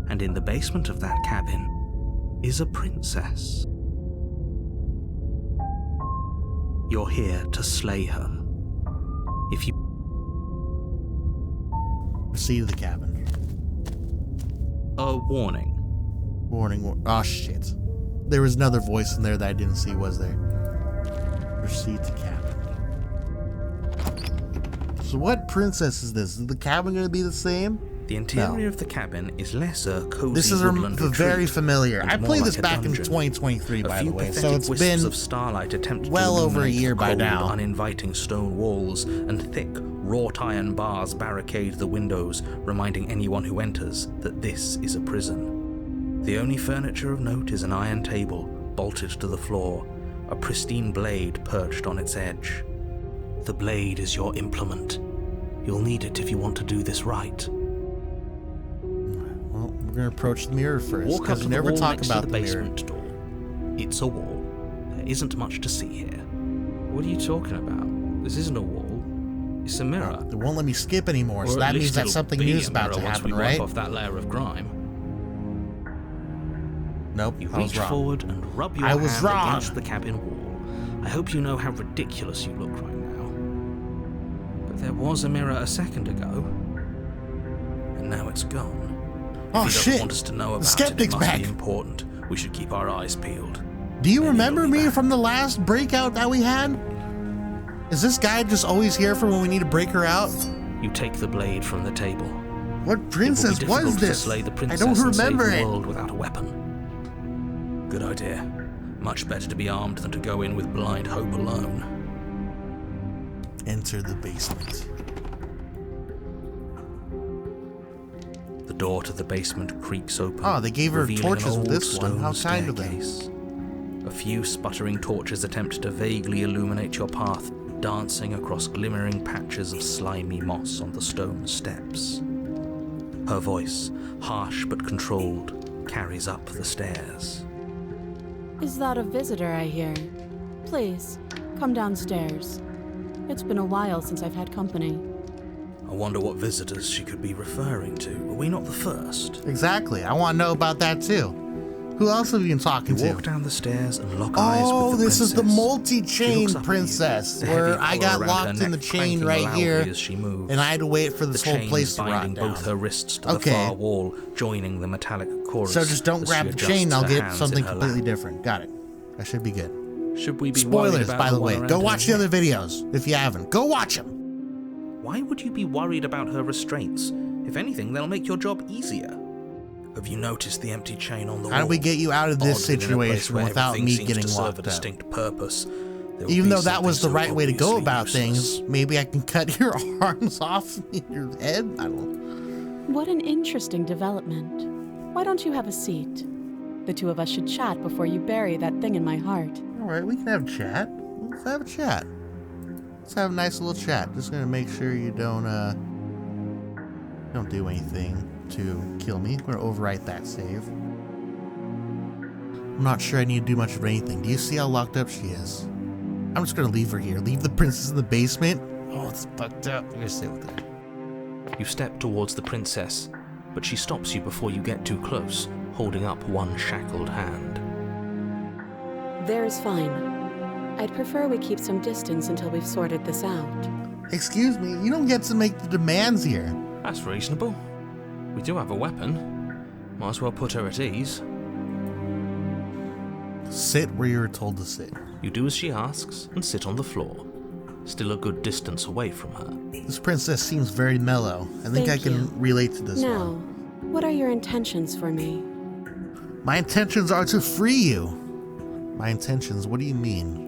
And in the basement of that cabin is a princess. You're here to slay her. If you Proceed to the cabin. a warning. Warning. Oh shit. There was another voice in there that I didn't see, was there? Proceed to cabin. So what princess is this? Is the cabin going to be the same? The interior of the cabin is less a cozy This is woodland very retreat familiar. and I more played like this a back in dungeon. 2023, A by few the way, so pathetic it's wisps been of starlight attempt well to over a illuminate year the by cold, now. uninviting stone walls, and thick wrought iron bars barricade the windows, reminding anyone who enters that this is a prison. The only furniture of note is an iron table bolted to the floor, a pristine blade perched on its edge. The blade is your implement. You'll need it if you want to do this right. Well, we're gonna approach the mirror first, Walk up because to we the never wall talk next about to the the mirror. basement door. It's a wall. There isn't much to see here. What are you talking about? This isn't a wall. It's a mirror. It won't let me skip anymore, Or so at that means least that it'll something be new a is about to mirror once happen, we right? wipe off that layer of grime. Nope, You I was reach wrong. forward and rub your I was hand wrong. against the cabin wall. I hope you know how ridiculous you look right now. But there was a mirror a second ago, and now it's gone. Oh If he shit! doesn't want us to know The about skeptic's it, it must back. be important. We should keep our eyes peeled. Do you Maybe remember he'll be me back. from the last breakout that we had? Is this guy just always here for when we need to break her out? You take the blade from the table. What princess It will be was difficult to this? slay the I princess don't and save remember the it. world without a weapon. Good idea. Much better to be armed than to go in with blind hope alone. Enter the basement. The door to the basement creaks open. Oh, they gave her revealing torches an with old this one. stone How kind of them. staircase. A few sputtering torches attempt to vaguely illuminate your path, dancing across glimmering patches of slimy moss on the stone steps. Her voice, harsh but controlled, carries up the stairs. Is that a visitor I hear? Please, come downstairs. It's been a while since I've had company. I wonder what visitors she could be referring to. Are we not the first? Exactly. I want to know about that too. Who else have you been talking You to? walk down the stairs and lock eyes with Oh, the this is the princess. She multi-chain looks up at you, princess, the where heavy I collar got around her locked in neck the chain clanking right loudly here, as she moves. and I had to wait for The this whole chains place to rot binding down. both her wrists to Okay. the far wall, joining the metallic chorus. So just don't as grab she the chain, adjusts I'll her get hands something in her completely lap. different. Got it. That should be good. Should we be worried Spoilers, about by the one way. around Go her watch the neck? other videos if you haven't. Go watch them. Why would you be worried about her restraints? If anything, they'll make your job easier. Have you noticed the empty chain on the wall? How do we get you out of this Odd, in a place situation where without everything me seems getting to serve locked a up? distinct purpose. There will Even be though that was the something right so way to go obviously about useless. things, maybe I can cut your arms off your head? I don't know. What an interesting development. Why don't you have a seat? The two of us should chat before you bury that thing in my heart. All right, we can have a chat. Let's have a chat. Let's have a nice little chat. Just gonna make sure you don't do anything to kill me. I'm gonna overwrite that save. I'm not sure I need to do much of anything. Do you see how locked up she is? I'm just gonna leave her here. Leave the princess in the basement. Oh, it's fucked up. I'm gonna stay with her. You step towards the princess, but she stops you before you get too close, holding up one shackled hand. There's fine. I'd prefer we keep some distance until we've sorted this out. Excuse me, you don't get to make the demands here. That's reasonable. We do have a weapon. Might as well put her at ease. Sit where you were told to sit. You do as she asks and sit on the floor, still a good distance away from her. This princess seems very mellow. I think Thank I can you. relate to this Now, one. what are your intentions for me? My intentions are to free you. My intentions? What do you mean?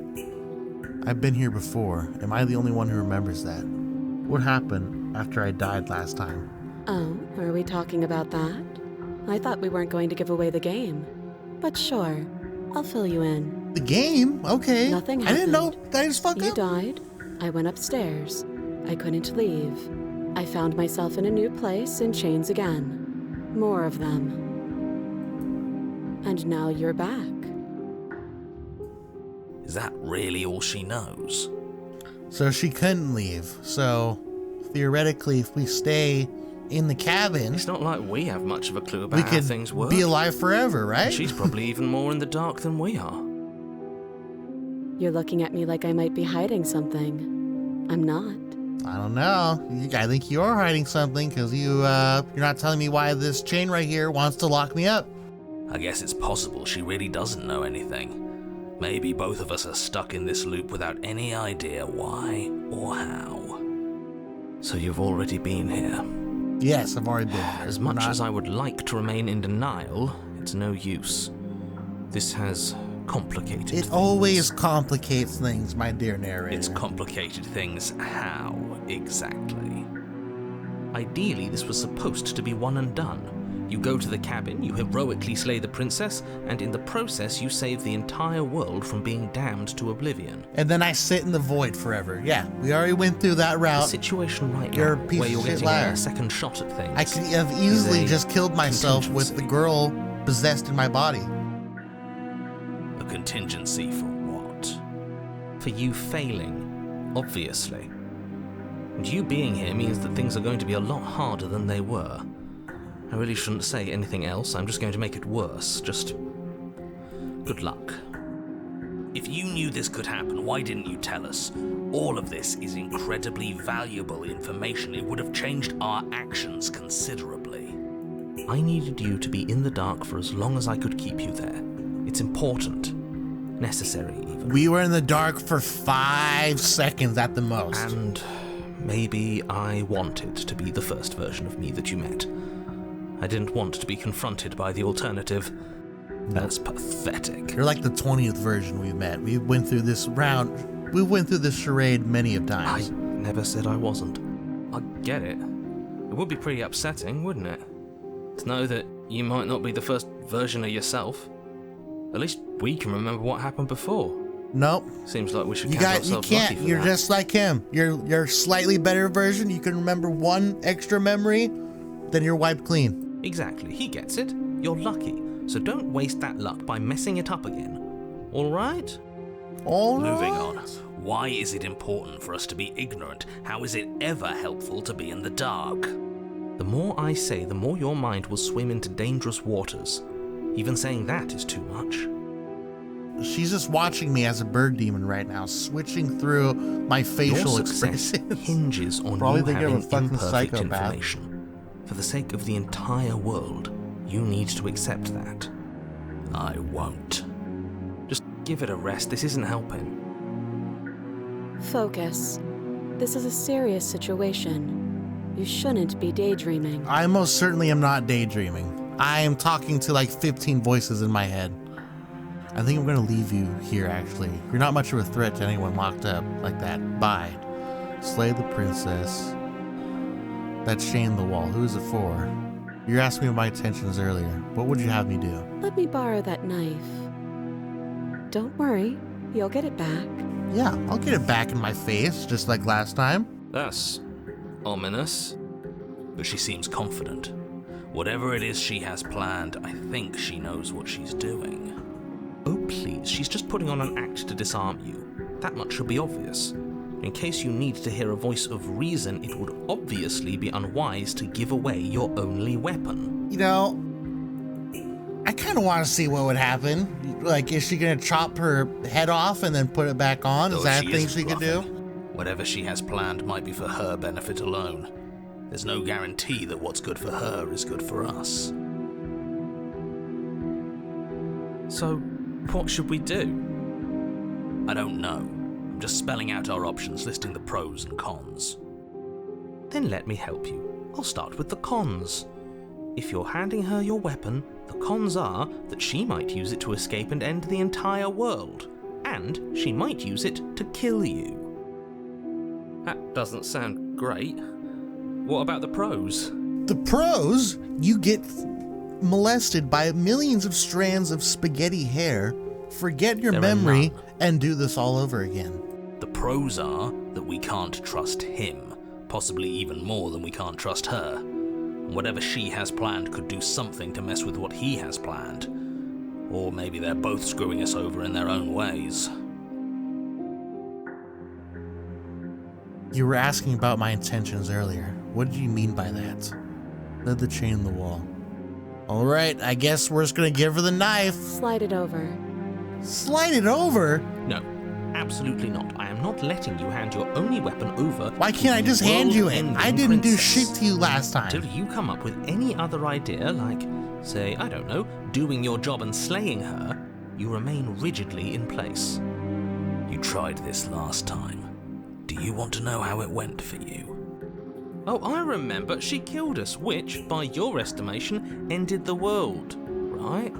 I've been here before. Am I the only one who remembers that? What happened after I died last time? Oh, are we talking about that? I thought we weren't going to give away the game. But sure, I'll fill you in. The game? Okay. Nothing I didn't know. happened. Did I just fuck You up? died. I went upstairs. I couldn't leave. I found myself in a new place in chains again. More of them. And now you're back. Is that really all she knows? So she couldn't leave. So theoretically, if we stay in the cabin, It's not like we have much of a clue about we how could things work. be alive forever, right? She's probably even more in the dark than we are. You're looking at me like I might be hiding something. I'm not. I don't know. I think you're hiding something because you're not telling me why this chain right here wants to lock me up. I guess it's possible she really doesn't know anything. Maybe both of us are stuck in this loop without any idea why or how. So you've already been here. Yes, I've already been there. As much as I would like to remain in denial, it's no use. This has complicated It things. always complicates things, my dear narrator. It's complicated things. How exactly? Ideally, this was supposed to be one and done. You go to the cabin, you heroically slay the princess, and in the process you save the entire world from being damned to oblivion. And then I sit in the void forever. Yeah, we already went through that The route. situation right You're now, a piece where of you're shit getting liar. a second shot at things. I could have easily a just killed myself with the girl possessed in my body. A contingency for what? For you failing, obviously. And you being here means that things are going to be a lot harder than they were. I really shouldn't say anything else, I'm just going to make it worse. Just good luck. If you knew this could happen, why didn't you tell us? All of this is incredibly valuable information. It would have changed our actions considerably. I needed you to be in the dark for as long as I could keep you there. It's important. Necessary, even. We were in the dark for 5 seconds at the most. And maybe I wanted to be the first version of me that you met. I didn't want to be confronted by the alternative. That's pathetic. You're like the 20th version we met. We went through this round. We went through this charade many of I times. never said I wasn't. I get it. It would be pretty upsetting, wouldn't it? To know that you might not be the first version of yourself. At least we can remember what happened before. Nope. Seems like we should You count ourselves lucky can't. for You're that. just like him. You're slightly better version. You can remember one extra memory, then you're wiped clean. Exactly, he gets it. You're lucky. So don't waste that luck by messing it up again. Alright? All Moving right. on. Why is it important for us to be ignorant? How is it ever helpful to be in the dark? The more I say, the more your mind will swim into dangerous waters. Even saying that is too much. She's just watching me as a bird demon right now, switching through my facial Your success expressions. hinges on Probably you think I'm a having fucking imperfect psychopath. information. For the sake of the entire world, you need to accept that. I won't. Just give it a rest, this isn't helping. Focus. This is a serious situation. You shouldn't be daydreaming. I most certainly am not daydreaming. I am talking to like 15 voices in my head. I think I'm gonna leave you here, actually. You're not much of a threat to anyone locked up like that. Bye. Slay the princess. That's Shane the Wall. Who is it for? You asked me my intentions earlier. What would you have me do? Let me borrow that knife. Don't worry, you'll get it back. Yeah, I'll get it back in my face, just like last time. That's ominous. But she seems confident. Whatever it is she has planned, I think she knows what she's doing. Oh please, she's just putting on an act to disarm you. That much should be obvious. In case you need to hear a voice of reason, it would obviously be unwise to give away your only weapon. You know, I kind of want to see what would happen. Like, is she going to chop her head off and then put it back on? Is Though that a thing isn't she could do? bluffing. Whatever she has planned might be for her benefit alone. There's no guarantee that what's good for her is good for us. So, what should we do? I don't know. I'm just spelling out our options, listing the pros and cons. Then let me help you. I'll start with the cons. If you're handing her your weapon, the cons are that she might use it to escape and end the entire world. And she might use it to kill you. That doesn't sound great. What about the pros? The pros, you get molested by millions of strands of spaghetti hair, forget your There are memory, none. and do this all over again. The pros are that we can't trust him, possibly even more than we can't trust her. And whatever she has planned could do something to mess with what he has planned. Or maybe they're both screwing us over in their own ways. You were asking about my intentions earlier. What did you mean by that? Led the chain in the wall. All right, I guess we're just gonna give her the knife. Slide it over. Slide it over? No, absolutely not. I am not letting you hand your only weapon over. Why to can't I the just hand you it? world-ending I didn't do princess. shit to you last Until time. you come up with any other idea, like, say, I don't know, doing your job and slaying her, you remain rigidly in place. You tried this last time. Do you want to know how it went for you? Oh, I remember. She killed us, which, by your estimation, ended the world, right?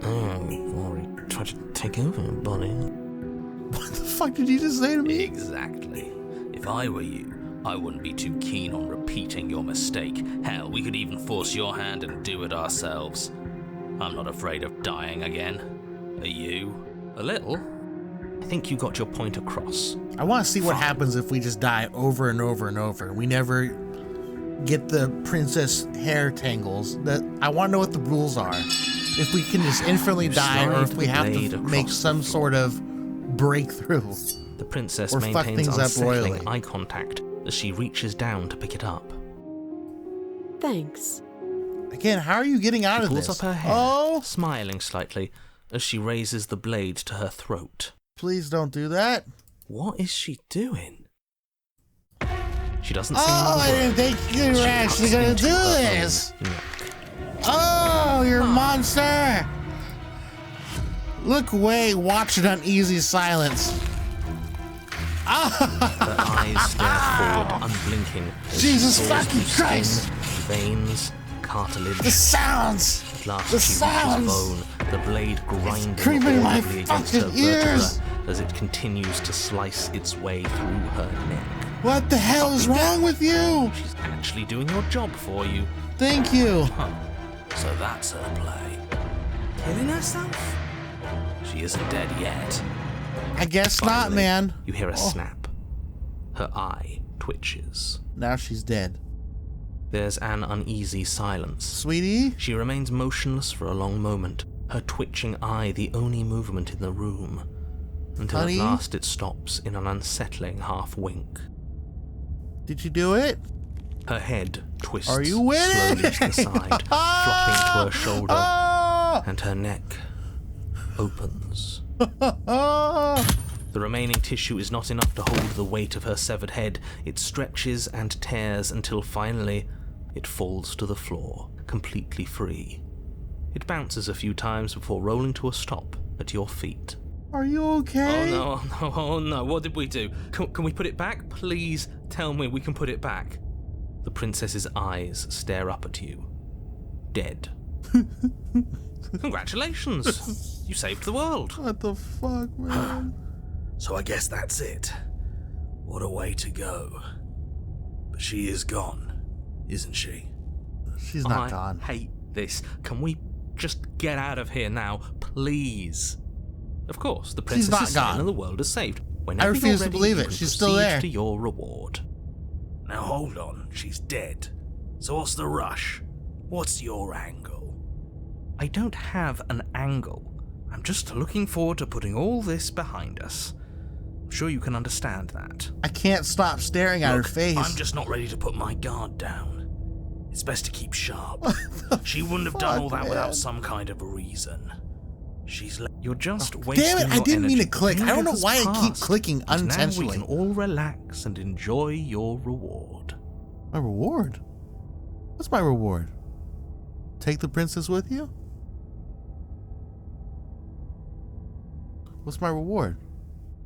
Oh, Rory tried to take over your body. What the fuck did you just say to me? Exactly. If I were you, I wouldn't be too keen on repeating your mistake. Hell, we could even force your hand and do it ourselves. I'm not afraid of dying again. Are you? A little. I think you got your point across. I want to see what Fine. happens if we just die over and over and over. We never get the princess hair tangles. I want to know what the rules are. If we can just infinitely die, or if we have to make some sort of breakthrough. The princess Or fuck maintains things up unsettling royally. eye contact as she reaches down to pick it up. Thanks. Again, how are you getting out She of pulls this? up her hair, Oh, smiling slightly as she raises the blade to her throat. please don't do that. What is she doing? She doesn't say Oh, I another didn't word. think you were She actually cuts going to into do her own this. neck. Oh, you're a monster. Look away, watch an uneasy silence. Her eyes stare forward, unblinking. as she Jesus saws fucking through Christ. Skin, veins, cartilage. The sounds. At last The she sounds. reaches bone, the blade grinding creeping in my audibly against fucking her ears. vertebra as it continues to slice its way through her neck. What the hell is wrong with you? She's actually doing your job for you. Thank you. So that's her play. Killing herself? She isn't dead yet. I guess not, Finally, man. You hear a snap. Her eye twitches. Now she's dead. There's an uneasy silence. Sweetie? She remains motionless for a long moment, her twitching eye the only movement in the room, until Honey? at last it stops in an unsettling half-wink. Did you do it? Her head twists Are you winning? slowly to the side, flopping to her shoulder, Oh! and her neck opens. Oh! The remaining tissue is not enough to hold the weight of her severed head. It stretches and tears until finally it falls to the floor, completely free. It bounces a few times before rolling to a stop at your feet. Are you okay? Oh no, what did we do? Can we put it back? Please tell me we can put it back. The princess's eyes stare up at you. Dead. Congratulations! You saved the world. What the fuck, man? So I guess that's it. What a way to go. But she is gone, isn't she? She's not I gone. hate this. Can we just get out of here now, please? Of course, the princess not is slain gone. and the world is saved. Whenever refuse you're to ready, believe you it. can She's still proceed there. to your reward. Now hold on, she's dead. So what's the rush? What's your angle? I don't have an angle. I'm just looking forward to putting all this behind us. I'm sure you can understand that. I can't stop staring at her Look, face. I'm just not ready to put my guard down. It's best to keep sharp. She wouldn't have done all that man? without some kind of a reason. She's You're just wasting Damn it, I your didn't mean energy. to click. The I don't know period why has I keep passed, clicking and unintentionally. Now we can all relax and enjoy your reward. My reward? What's my reward? Take the princess with you? What's my reward?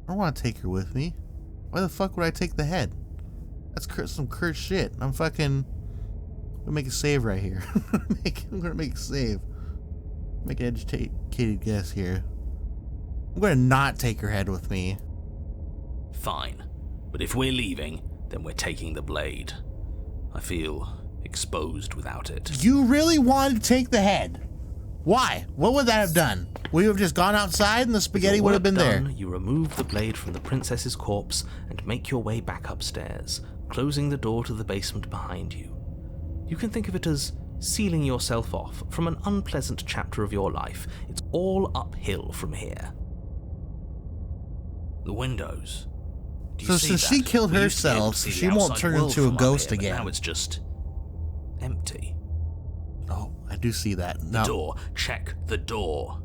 I don't want to take her with me. Why the fuck would I take the head? That's some cursed shit. I'm gonna make a save right here. I'm gonna make a save. Make an educated guess here. I'm gonna not take her head with me. fine. But if we're leaving, then we're taking the blade. I feel exposed without it. You really wanted to take the head? Why? What would that have done? Would you have just gone outside and the spaghetti Your would have work been there? done, you remove the blade from the princess's corpse and make your way back upstairs, closing the door to the basement behind you. You can think of it as sealing yourself off from an unpleasant chapter of your life. It's all uphill from here. The windows. Do you So see since that? she killed We used to be able herself, to see the she won't outside turn world into a from up ghost here, but again. Now it's just empty. Oh, I do see that. The Now, door. Check the door.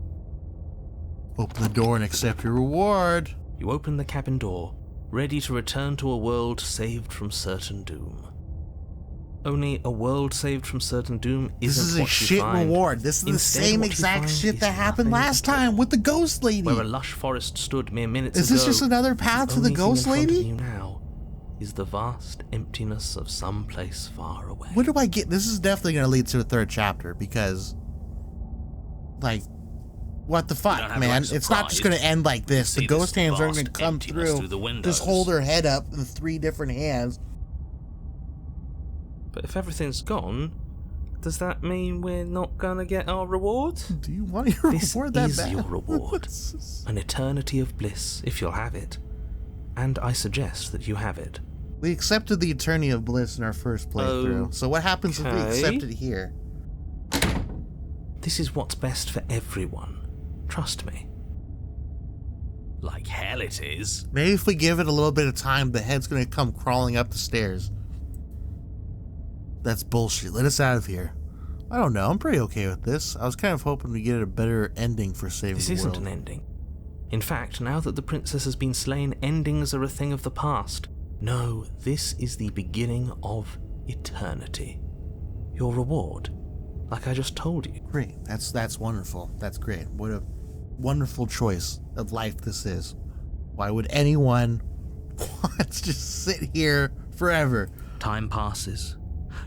open the door and accept your reward. You open the cabin door, ready to return to a world saved from certain doom. Only a world saved from certain doom This isn't is a what you shit find. reward. This is the Instead, same what you exact find shit is that happened nothing last at all. time with the ghost lady. Where a lush forest stood mere minutes Is ago. this just another path to the only thing ghost in front of lady? you now is the vast emptiness of some place far away. What do I get? This is definitely going to lead to a third chapter because, like, what the fuck, man? It's not just going to end like this. The ghost hands aren't going to come through, just hold her head up in 3 different hands. But if everything's gone, does that mean we're not going to get our reward? Do you want your reward that bad? This is your reward. An eternity of bliss, if you'll have it. And I suggest that you have it. We accepted the eternity of bliss in our first playthrough. So what happens if we accept it here? This is what's best for everyone. Trust me. Like hell it is. Maybe if we give it a little bit of time, the head's going to come crawling up the stairs. That's bullshit. Let us out of here. I don't know. I'm pretty okay with this. I was kind of hoping we get a better ending for saving the world. This isn't an ending. In fact, now that the princess has been slain, endings are a thing of the past. No, this is the beginning of eternity. Your reward, like I just told you. Great. That's wonderful. That's great. What a wonderful choice of life this is. Why would anyone want to just sit here forever? Time passes.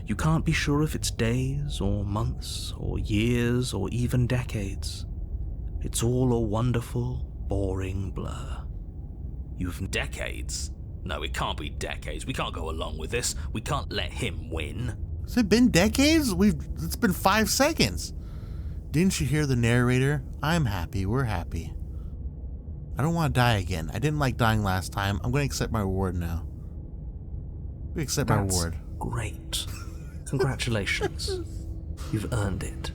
You can't be sure if it's days or months or years or even decades. It's all a wonderful, boring blur. You've decades? No, it can't be decades. We can't go along with this. We can't let him win. Has it been decades? It's been 5 seconds. Didn't you hear the narrator? I'm happy. We're happy. I don't want to die again. I didn't like dying last time. I'm going to accept my reward now. We accept my reward. Great. Congratulations. You've earned it.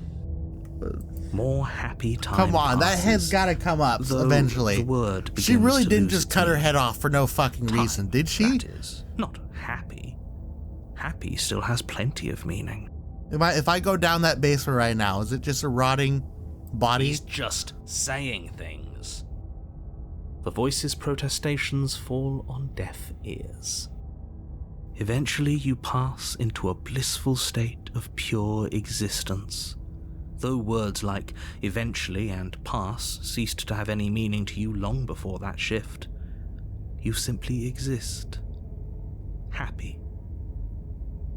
More happy time. Come on, passes, that head's got to come up eventually. The word she really to didn't lose just its cut her meaning. head off for no fucking reason, did she? That is, not happy. Happy still has plenty of meaning. If I go down that basement right now, is it just a rotting body? He's just saying things. The voice's protestations fall on deaf ears. Eventually you pass into a blissful state of pure existence. Though words like eventually and pass ceased to have any meaning to you long before that shift, you simply exist. Happy.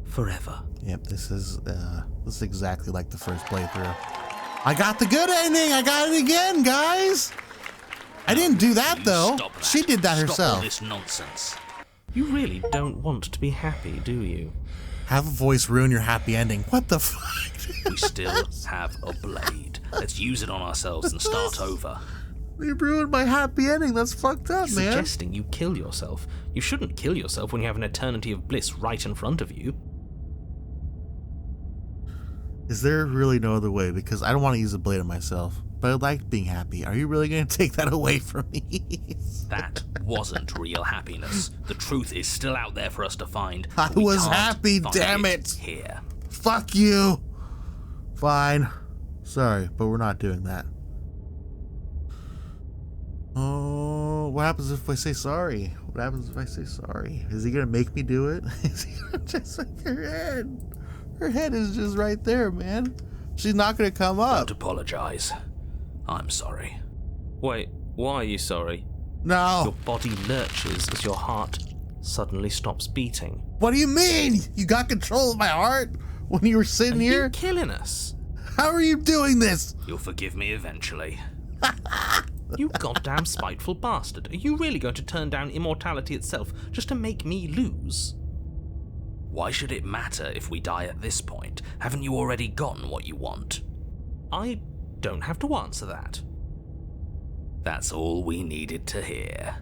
Forever. Yep, this is exactly like the first playthrough. I got the good ending! I got it again, guys! I didn't do that, though. Stop that. She did that Stop herself. all this nonsense. You really don't want to be happy, do you? Have a voice ruin your happy ending. What the fuck? We still have a blade. Let's use it on ourselves and start over. You ruined my happy ending. That's fucked up, man. Suggesting you kill yourself. You shouldn't kill yourself when you have an eternity of bliss right in front of you. Is there really no other way? Because I don't want to use a blade on myself, but I like being happy. Are you really going to take that away from me? That wasn't real happiness. The truth is still out there for us to find. I We was can't happy, find damn it. Here. Fuck you. Fine. Sorry, but we're not doing that. Oh, what happens if I say sorry? What happens if I say sorry? Is he going to make me do it? Is he going to just like her head? Her head is just right there, man. She's not going to come up. Don't apologize. I'm sorry. Wait, why are you sorry? No. Your body lurches as your heart suddenly stops beating. What do you mean? You got control of my heart when you were sitting Are here? you killing us? How are you doing this? You'll forgive me eventually. You goddamn spiteful bastard. Are you really going to turn down immortality itself just to make me lose? Why should it matter if we die at this point? Haven't you already gotten what you want? I don't have to answer that. That's all we needed to hear.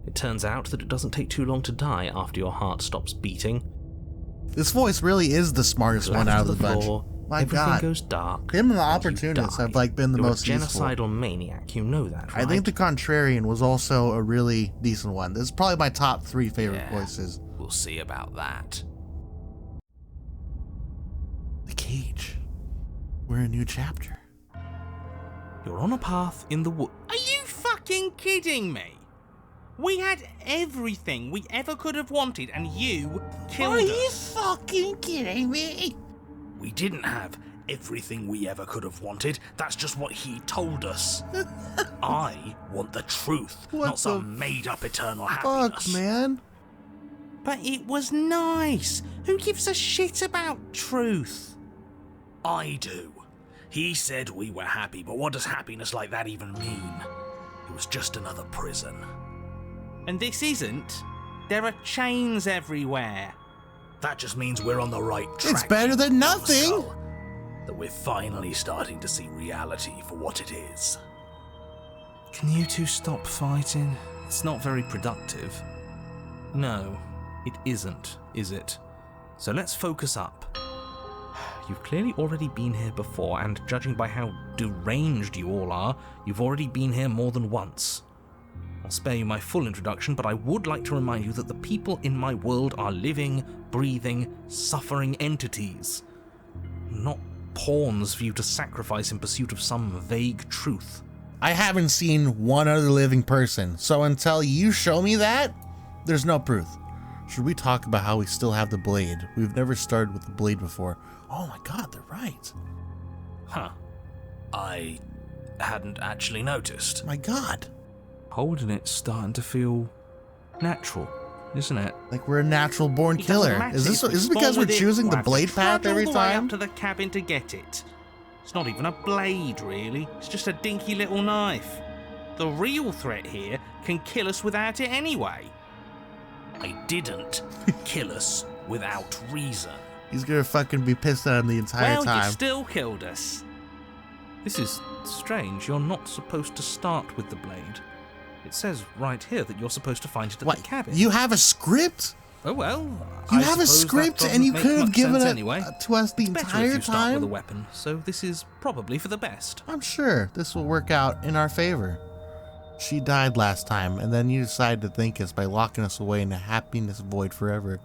It turns out that it doesn't take too long to die after your heart stops beating. This voice really is the smartest one out of the bunch. My Everything God. goes dark. Him and the you opportunists die. have like been the You're most a useful. genocidal maniac, you know that, right? I think the Contrarian was also a really decent one. This is probably my top 3 favorite Yeah. voices. We'll see about that. The cage. We're in a new chapter. You're on a path in the wood. Are you fucking kidding me? We had everything we ever could have wanted, and you killed us. fucking kidding me? We didn't have everything we ever could have wanted. That's just what he told us. I want the truth, What not some the made-up eternal Fuck, happiness. man. But it was nice. Who gives a shit about truth? I do. He said we were happy, but what does happiness like that even mean? It was just another prison. And this isn't. There are chains everywhere. That just means we're on the right track. It's better than nothing. Skull. That we're finally starting to see reality for what it is. Can you two stop fighting? It's not very productive. No, it isn't, is it? So let's focus up. You've clearly already been here before, and judging by how deranged you all are, you've already been here more than once. I'll spare you my full introduction, but I would like to remind you that the people in my world are living, breathing, suffering entities. Not pawns for you to sacrifice in pursuit of some vague truth. I haven't seen one other living person, so until you show me that, there's no proof. Should we talk about how we still have the blade? We've never started with the blade before. Oh my god, they're right. Huh. I hadn't actually noticed. My god. Holding it's starting to feel natural, isn't it? Like we're a natural born It doesn't killer. matter Is if we this spawn because we're with it choosing or the have to blade path trudge all every the way time? up to the cabin to get it. It's not even a blade, really. It's just a dinky little knife. The real threat here can kill us without it anyway. I didn't kill us without reason. He's gonna fucking be pissed at him the entire Well, you time. still killed us. This is strange. You're not supposed to start with the blade. It says right here that you're supposed to find it at What? the cabin. You have a script? Oh well. You I have a suppose that script doesn't and you make could have much given sense it anyway. to us the It's better if entire you start with a time. weapon, so this is probably for the best. I'm sure this will work out in our favor. She died last time, and then you decided to thank us by locking us away in a happiness void forever.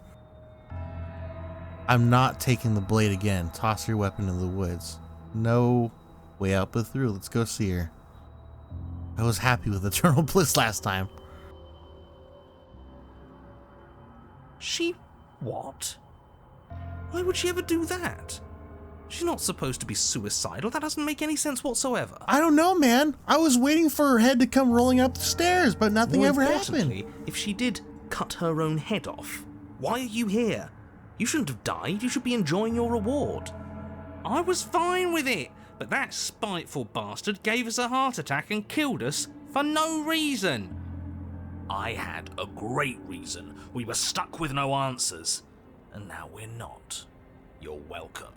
I'm not taking the blade again. Toss your weapon in the woods. No way out but through. Let's go see her. I was happy with eternal bliss last time. She what? Why would she ever do that? She's not supposed to be suicidal. That doesn't make any sense whatsoever. I don't know, man. I was waiting for her head to come rolling up the stairs, but nothing More ever importantly, happened. if she did cut her own head off, why are you here? You shouldn't have died. You should be enjoying your reward. I was fine with it, but that spiteful bastard gave us a heart attack and killed us for no reason. I had a great reason. We were stuck with no answers. And now we're not. You're welcome.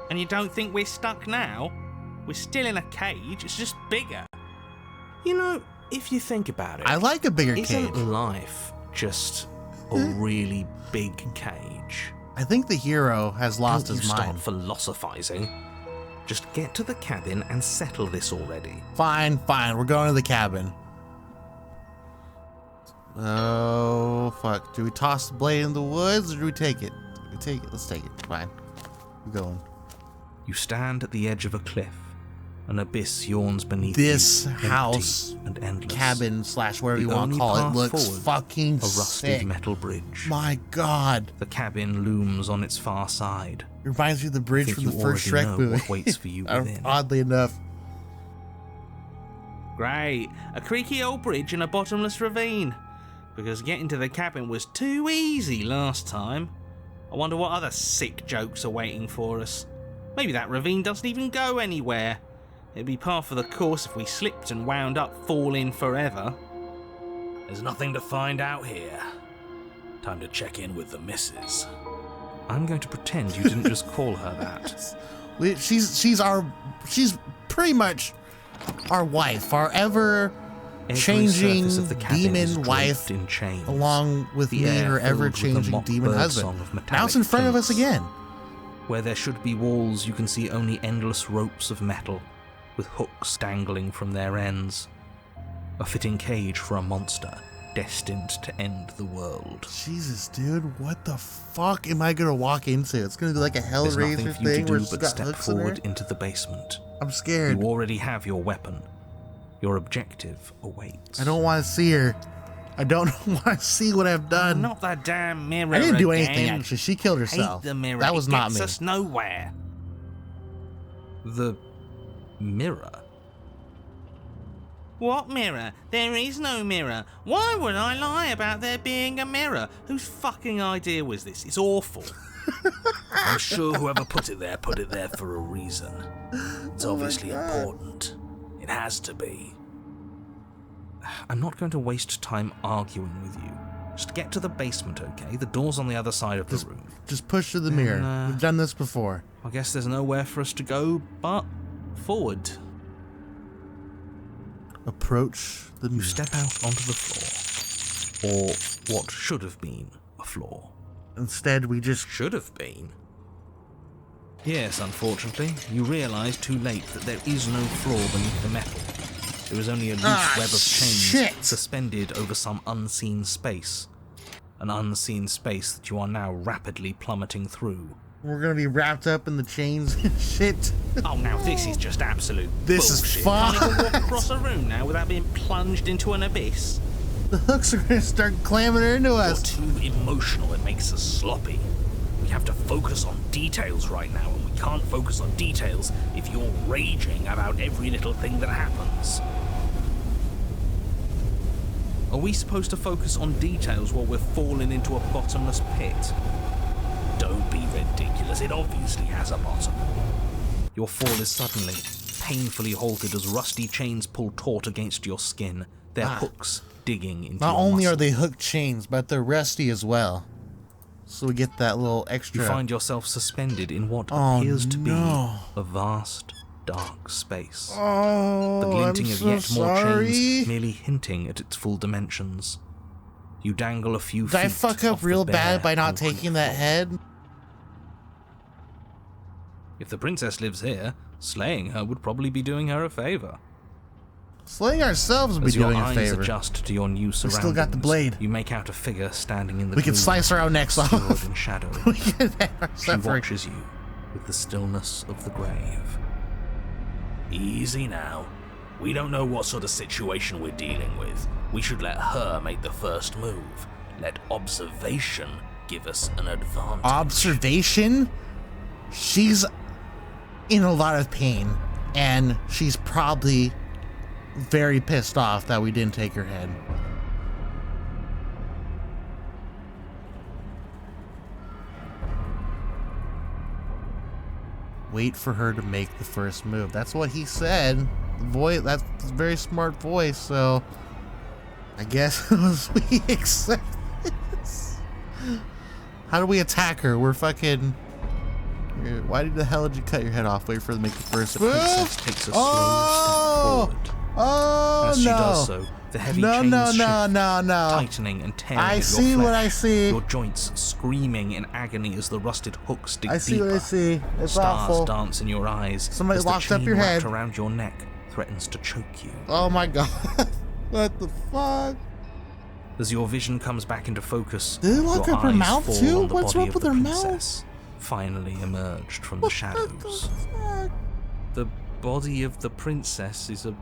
And you don't think we're stuck now? We're still in a cage, it's just bigger. You know, if you think about it, I like a bigger isn't cage. life just a really big cage? I think the hero has lost Don't his you mind. start philosophizing. Just get to the cabin and settle this already. Fine, fine. We're going to the cabin. Oh, fuck. Do we toss the blade in the woods or do we take it? We take it. Let's take it. Fine. We're going. You stand at the edge of a cliff. An abyss yawns beneath This you, empty house, and endless. cabin slash whatever The you want to only call it, path looks forward, fucking a rusted sick. metal bridge. My god. The cabin looms on its far side. It reminds me of the bridge think from the you first already Shrek know movie. what waits for you within. Oddly enough. Great, a creaky old bridge and a bottomless ravine. Because getting to the cabin was too easy last time. I wonder what other sick jokes are waiting for us. Maybe that ravine doesn't even go anywhere. It'd be par for the course if we slipped and wound up falling forever. There's nothing to find out here. Time to check in with the missus. I'm going to pretend you didn't just call her that. She's pretty much our wife, our ever Every changing surface of the cabin is demon draped wife, in chains. along with The me, air her filled ever with the changing mock demon birdsong husband. of metallic Now it's in front of us flints. again. Where there should be walls, you can see only endless ropes of metal, with hooks dangling from their ends. A fitting cage for a monster, destined to end the world. Jesus, dude, what the fuck am I gonna walk into? It's gonna be like a There's nothing Hellraiser for you to thing where do she's but got step hooks in her. forward into the basement. I'm scared. You already have your weapon. Your objective awaits. I don't want to see her. I don't want to see what I've done. Not the damn mirror I didn't do again. anything, actually. She killed herself. Hate the mirror. That was it not gets me. us nowhere. The mirror. What mirror? There is no mirror. Why would I lie about there being a mirror? Whose fucking idea was this? It's awful. I'm sure whoever put it there for a reason. It's obviously important. It has to be. I'm not going to waste time arguing with you. Just get to the basement, okay? The door's on the other side of the room. Just push through the mirror. We've done this before. I guess there's nowhere for us to go but forward. Approach the mirror. You step out onto the floor. Or what should have been a floor. Instead, we just... Should have been? Yes, unfortunately. You realise too late that there is no floor beneath the metal. There is only a loose web of chains suspended over some unseen space. An unseen space that you are now rapidly plummeting through. We're gonna be wrapped up in the chains and shit. Oh, now this is just absolute This bullshit. is fun. Can't even walk across a room now without being plunged into an abyss. The hooks are gonna start clamming into You're us. too emotional, it makes us sloppy. We have to focus on details right now, and we can't focus on details if you're raging about every little thing that happens. Are we supposed to focus on details while we're falling into a bottomless pit? Don't be ridiculous, it obviously has a bottom. Your fall is suddenly, painfully halted as rusty chains pull taut against your skin, their hooks digging into Not your only muscle. are they hooked chains, but they're rusty as well. So we get that little extra... You find yourself suspended in what Oh, appears to be no. a vast, dark space. Oh, The glinting I'm of so yet more sorry. chains merely hinting at its full dimensions. You dangle a few Did feet I fuck up off the real bare bad by not concrete taking that floor. head? If the princess lives here, slaying her would probably be doing her a favour. Slaying ourselves would be As your doing a eyes favor. adjust to your new surroundings, still got the blade. You make out a figure standing in the We can gloom, slice our own necks obscured off. in shadow. We can have our She suffering. watches you with the stillness of the grave. Easy now. We don't know what sort of situation we're dealing with. We should let her make the first move. Let observation give us an advantage. Observation? She's in a lot of pain, and she's probably very pissed off that we didn't take her head. Wait for her to make the first move. That's what he said. The voice, that's a very smart voice, so I guess we accept this. How do we attack her? We're fucking... Why the hell did you cut your head off? Wait for her to make the first move. Princess takes a slow step forward. Oh, As she no. does so, the heavy No, chains no, shift, no. tightening and tearing I at your see flesh. what I see. Your joints screaming in agony as the rusted hooks dig I see deeper. what I see. It's Stars awful. dance in your eyes. Somebody as the locked up chain your wrapped head. around your neck threatens to choke you. Oh my god. What the fuck? As your vision comes back into focus, Did they lock your up her eyes mouth fall too? on the What's body up of with the her mouth? princess, finally emerged from the shadows. Fuck. The body of the princess is a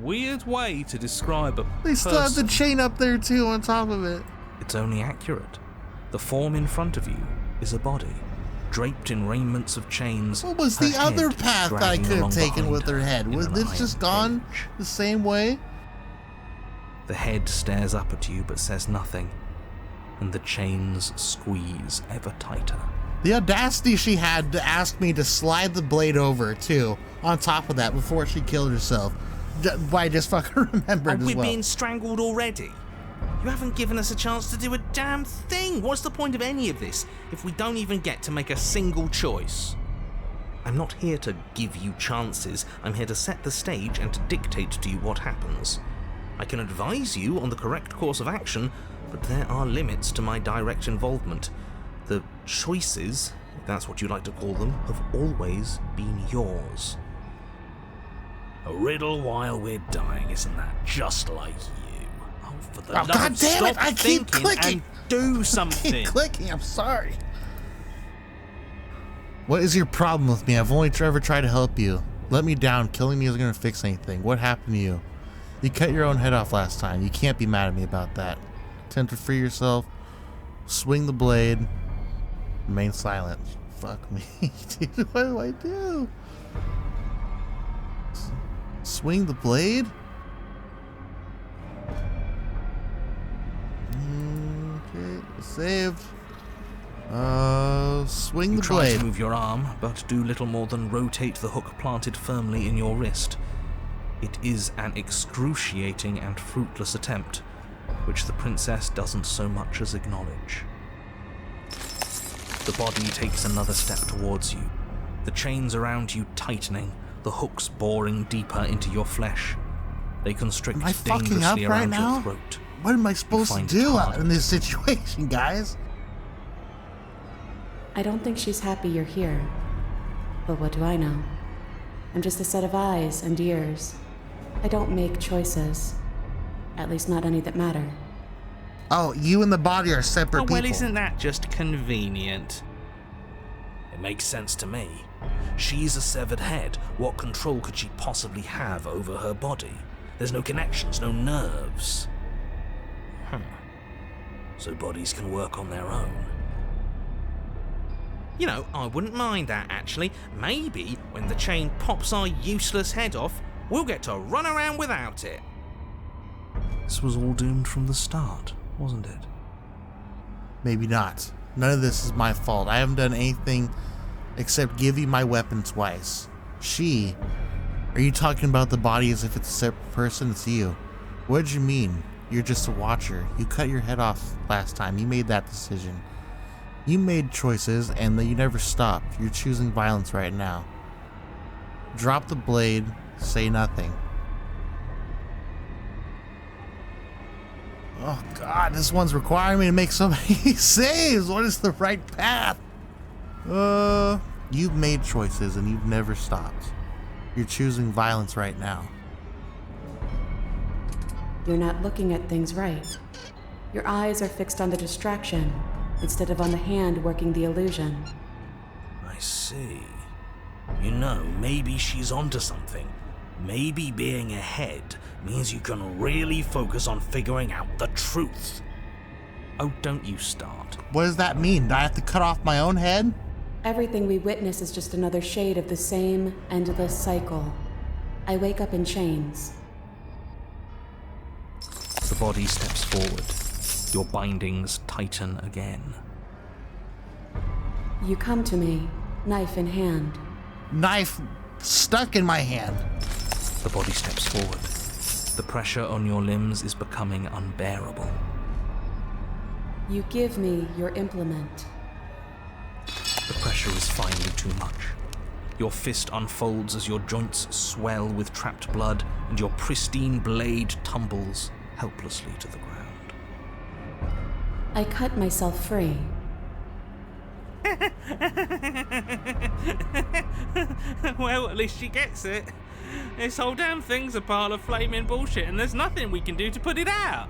weird way to describe a They still have the person. chain up there too on top of it. It's only accurate. The form in front of you is a body, draped in raiments of chains. What was her the other head path that I dragging could have along taken behind with her head? in Was an this iron just gone cage. the same way? The head stares up at you but says nothing, and the chains squeeze ever tighter. The audacity she had to ask me to slide the blade over too, on top of that, before she killed herself. I just fucking remembered Are as we well. being strangled already? You haven't given us a chance to do a damn thing. What's the point of any of this if we don't even get to make a single choice? I'm not here to give you chances. I'm here to set the stage and to dictate to you what happens. I can advise you on the correct course of action, but there are limits to my direct involvement. The choices, if that's what you like to call them, have always been yours. A riddle while we're dying, isn't that just like you? Oh, for the Oh, love God of damn it, stop I keep thinking clicking. and do Keep something. clicking, I'm sorry. What is your problem with me? I've only ever tried to help you. Let me down. Killing me isn't going to fix anything. What happened to you? You cut your own head off last time. You can't be mad at me about that. Attempt to free yourself. Swing the blade. Remain silent. Fuck me. Dude, what do I do? Swing the blade? Saved. Swing You the try blade. to move your arm, but do little more than rotate the hook planted firmly in your wrist. It is an excruciating and fruitless attempt, which the princess doesn't so much as acknowledge. The body takes another step towards you, the chains around you tightening, the hooks boring deeper into your flesh. They constrict Am I fucking dangerously up right around now? your throat. What am I supposed to find it do hard. in this situation, guys? I don't think she's happy you're here. But what do I know? I'm just a set of eyes and ears. I don't make choices. At least not any that matter. Oh, you and the body are separate Oh, well, people. isn't that just convenient? It makes sense to me. She's a severed head. What control could she possibly have over her body? There's no connections, no nerves. So bodies can work on their own. You know, I wouldn't mind that, actually. Maybe when the chain pops our useless head off, we'll get to run around without it. This was all doomed from the start, wasn't it? Maybe not. None of this is my fault. I haven't done anything except give you my weapon twice. She? Are you talking about the body as if it's a separate person? It's you. What did you mean? You're just a watcher. You cut your head off last time. You made that decision. You made choices and you never stopped. You're choosing violence right now. Drop the blade. Say nothing. Oh god, this one's requiring me to make so many saves. What is the right path? You've made choices and you've never stopped. You're choosing violence right now. You're not looking at things right. Your eyes are fixed on the distraction instead of on the hand working the illusion. I see. You know, maybe she's onto something. Maybe being ahead means you can really focus on figuring out the truth. Oh, don't you start. What does that mean? Do I have to cut off my own head? Everything we witness is just another shade of the same endless cycle. I wake up in chains. The body steps forward. Your bindings tighten again. You come to me, knife in hand. Knife stuck in my hand. The body steps forward. The pressure on your limbs is becoming unbearable. You give me your implement. The pressure is finally too much. Your fist unfolds as your joints swell with trapped blood, and your pristine blade tumbles helplessly to the ground. I cut myself free. Well, at least she gets it. This whole damn thing's a pile of flaming bullshit, and there's nothing we can do to put it out.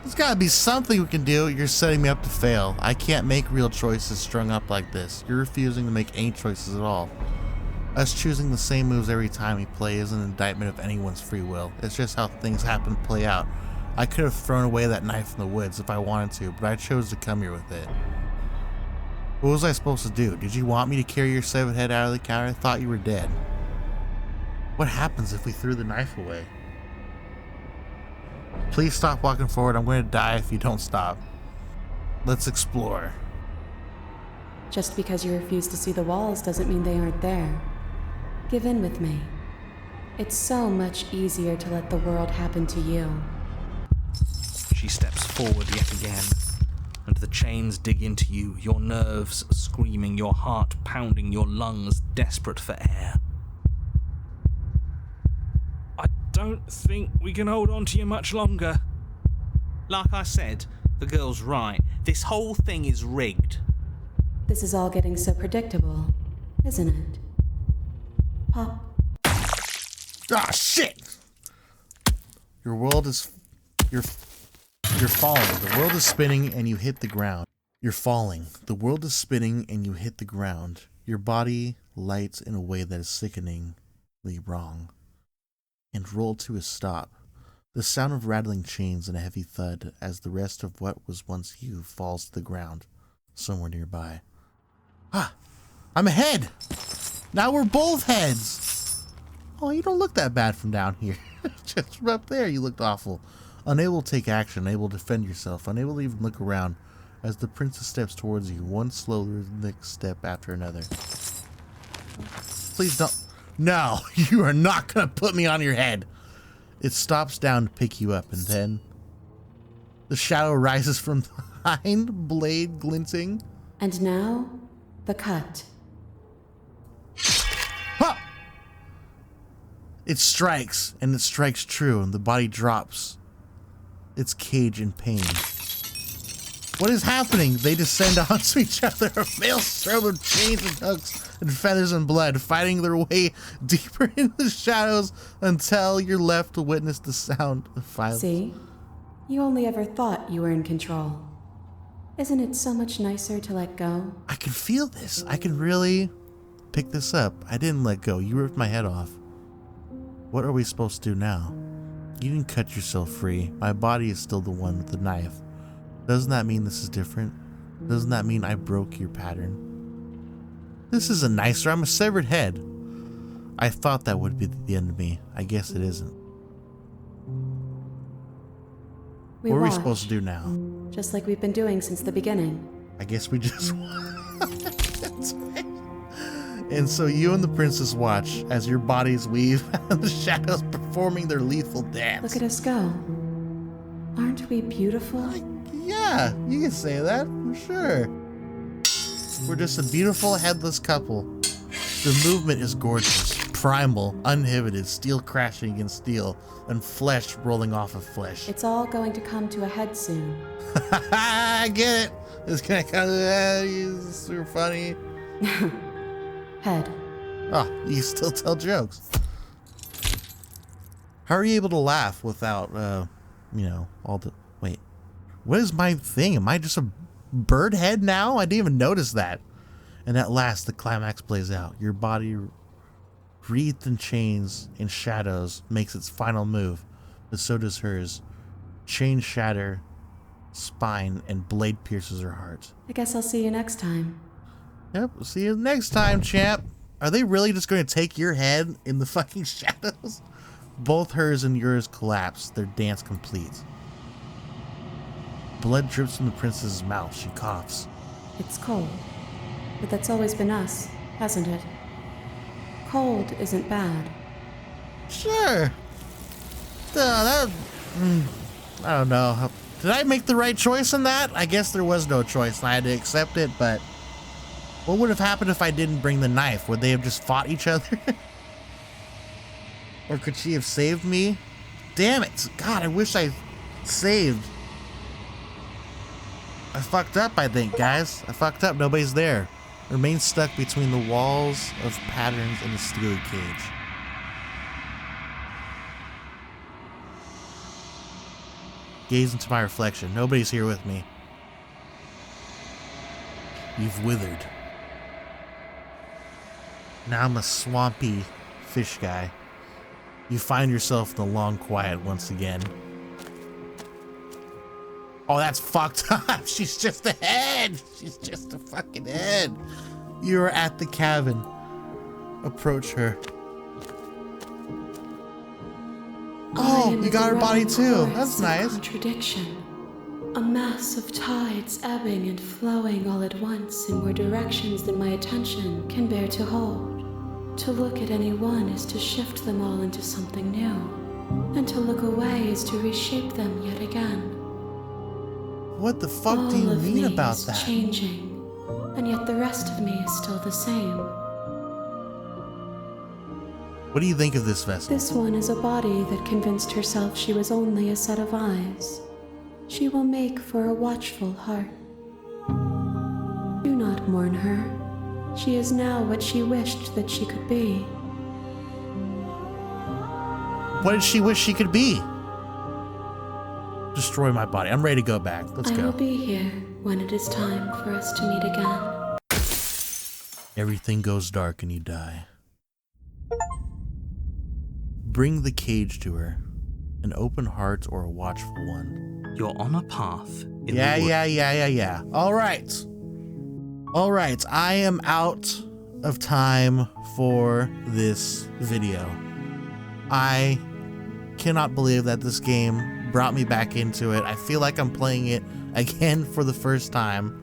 There's gotta be something we can do. You're setting me up to fail. I can't make real choices strung up like this. You're refusing to make any choices at all. Us choosing the same moves every time we play isn't an indictment of anyone's free will. It's just how things happen to play out. I could have thrown away that knife in the woods if I wanted to, but I chose to come here with it. What was I supposed to do? Did you want me to carry your severed head out of the counter? I thought you were dead. What happens if we threw the knife away? Please stop walking forward. I'm going to die if you don't stop. Let's explore. Just because you refuse to see the walls doesn't mean they aren't there. Give in with me. It's so much easier to let the world happen to you. She steps forward yet again, and the chains dig into you, your nerves screaming, your heart pounding, your lungs desperate for air. I don't think we can hold on to you much longer. Like I said, the girl's right. This whole thing is rigged. This is all getting so predictable, isn't it? Pop. Ah, shit! Your world is... You're falling. The world is spinning and you hit the ground. You're falling. The world is spinning and you hit the ground. Your body lights in a way that is sickeningly wrong. And roll to a stop. The sound of rattling chains and a heavy thud as the rest of what was once you falls to the ground somewhere nearby. Ah! I'm ahead! Now we're both heads! Oh, you don't look that bad from down here. Just from up there you looked awful. Unable to take action, unable to defend yourself, unable to even look around. as the princess steps towards you, one slow rhythmic step after another. Please don't. No, you are not going to put me on your head. It stops down to pick you up, and then the shadow rises from behind, blade glinting. And now, the cut. Ha! It strikes, and it strikes true, and the body drops its cage in pain. What is happening? They descend onto each other, a maelstrom of chains and hooks and feathers and blood, fighting their way deeper into the shadows until you're left to witness the sound of violence. See? You only ever thought you were in control. Isn't it so much nicer to let go? I can feel this. I can really pick this up. I didn't let go. You ripped my head off. What are we supposed to do now? You didn't cut yourself free. My body is still the one with the knife. Doesn't that mean this is different? Doesn't that mean I broke your pattern? This isn't nicer. I'm a severed head. I thought that would be the end of me. I guess it isn't. What are we supposed to do now? Just like we've been doing since the beginning. I guess we just... And so you and the princess watch as your bodies weave out of the shadows, performing their lethal dance. Look at us go. Aren't we beautiful? Yeah, you can say that, for sure. We're just a beautiful headless couple. The movement is gorgeous, primal, uninhibited, steel crashing against steel, and flesh rolling off of flesh. It's all going to come to a head soon. I get it. It's gonna come to a head. It's super funny. Head. Oh, you can still tell jokes. How are you able to laugh without, all the... Wait. What is my thing? Am I just a bird head now? I didn't even notice that. And at last, the climax plays out. Your body, wreathed in chains and shadows, makes its final move, but so does hers. Chains shatter, spine, and blade pierces her heart. I guess I'll see you next time. Yep, see you next time, champ. Are they really just going to take your head in the fucking shadows? Both hers and yours collapse, their dance complete. Blood drips from the princess's mouth. She coughs. It's cold. But that's always been us, hasn't it? Cold isn't bad. Sure. I don't know. Did I make the right choice in that? I guess there was no choice and I had to accept it, but what would have happened if I didn't bring the knife? Would they have just fought each other? Or could she have saved me? Damn it. God, I wish I saved. I fucked up, I think, guys. I fucked up. Nobody's there. Remain stuck between the walls of patterns and the steely cage. Gaze into my reflection. Nobody's here with me. You've withered. Now I'm a swampy fish guy. You find yourself in the long quiet once again. Oh, that's fucked up. She's just a head. She's just a fucking head. You're at the cabin. Approach her. Oh, you got her body too. That's nice. Contradiction. A mass of tides ebbing and flowing all at once in more directions than my attention can bear to hold. To look at any one is to shift them all into something new, and to look away is to reshape them yet again. What the fuck do you mean about that? All of me is changing, and yet the rest of me is still the same. What do you think of this vessel? This one is a body that convinced herself she was only a set of eyes. She will make for a watchful heart. Do not mourn her. She is now what she wished that she could be. What did she wish she could be? Destroy my body. I'm ready to go back. Let's go. I will be here when it is time for us to meet again. Everything goes dark and you die. Bring the cage to her. An open heart or a watchful one. You're on a path in Yeah. the woods. All right. I am out of time for this video. I cannot believe that this game brought me back into it. I feel like I'm playing it again for the first time.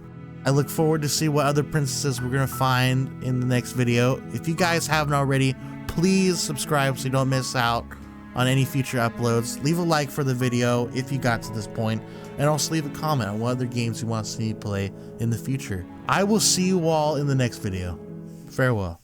I look forward to see what other princesses we're gonna find in the next video. If you guys haven't already, please subscribe so you don't miss out on any future uploads. Leave a like for the video if you got to this point, and also leave a comment on what other games you want to see me play in the future. I will see you all in the next video. Farewell.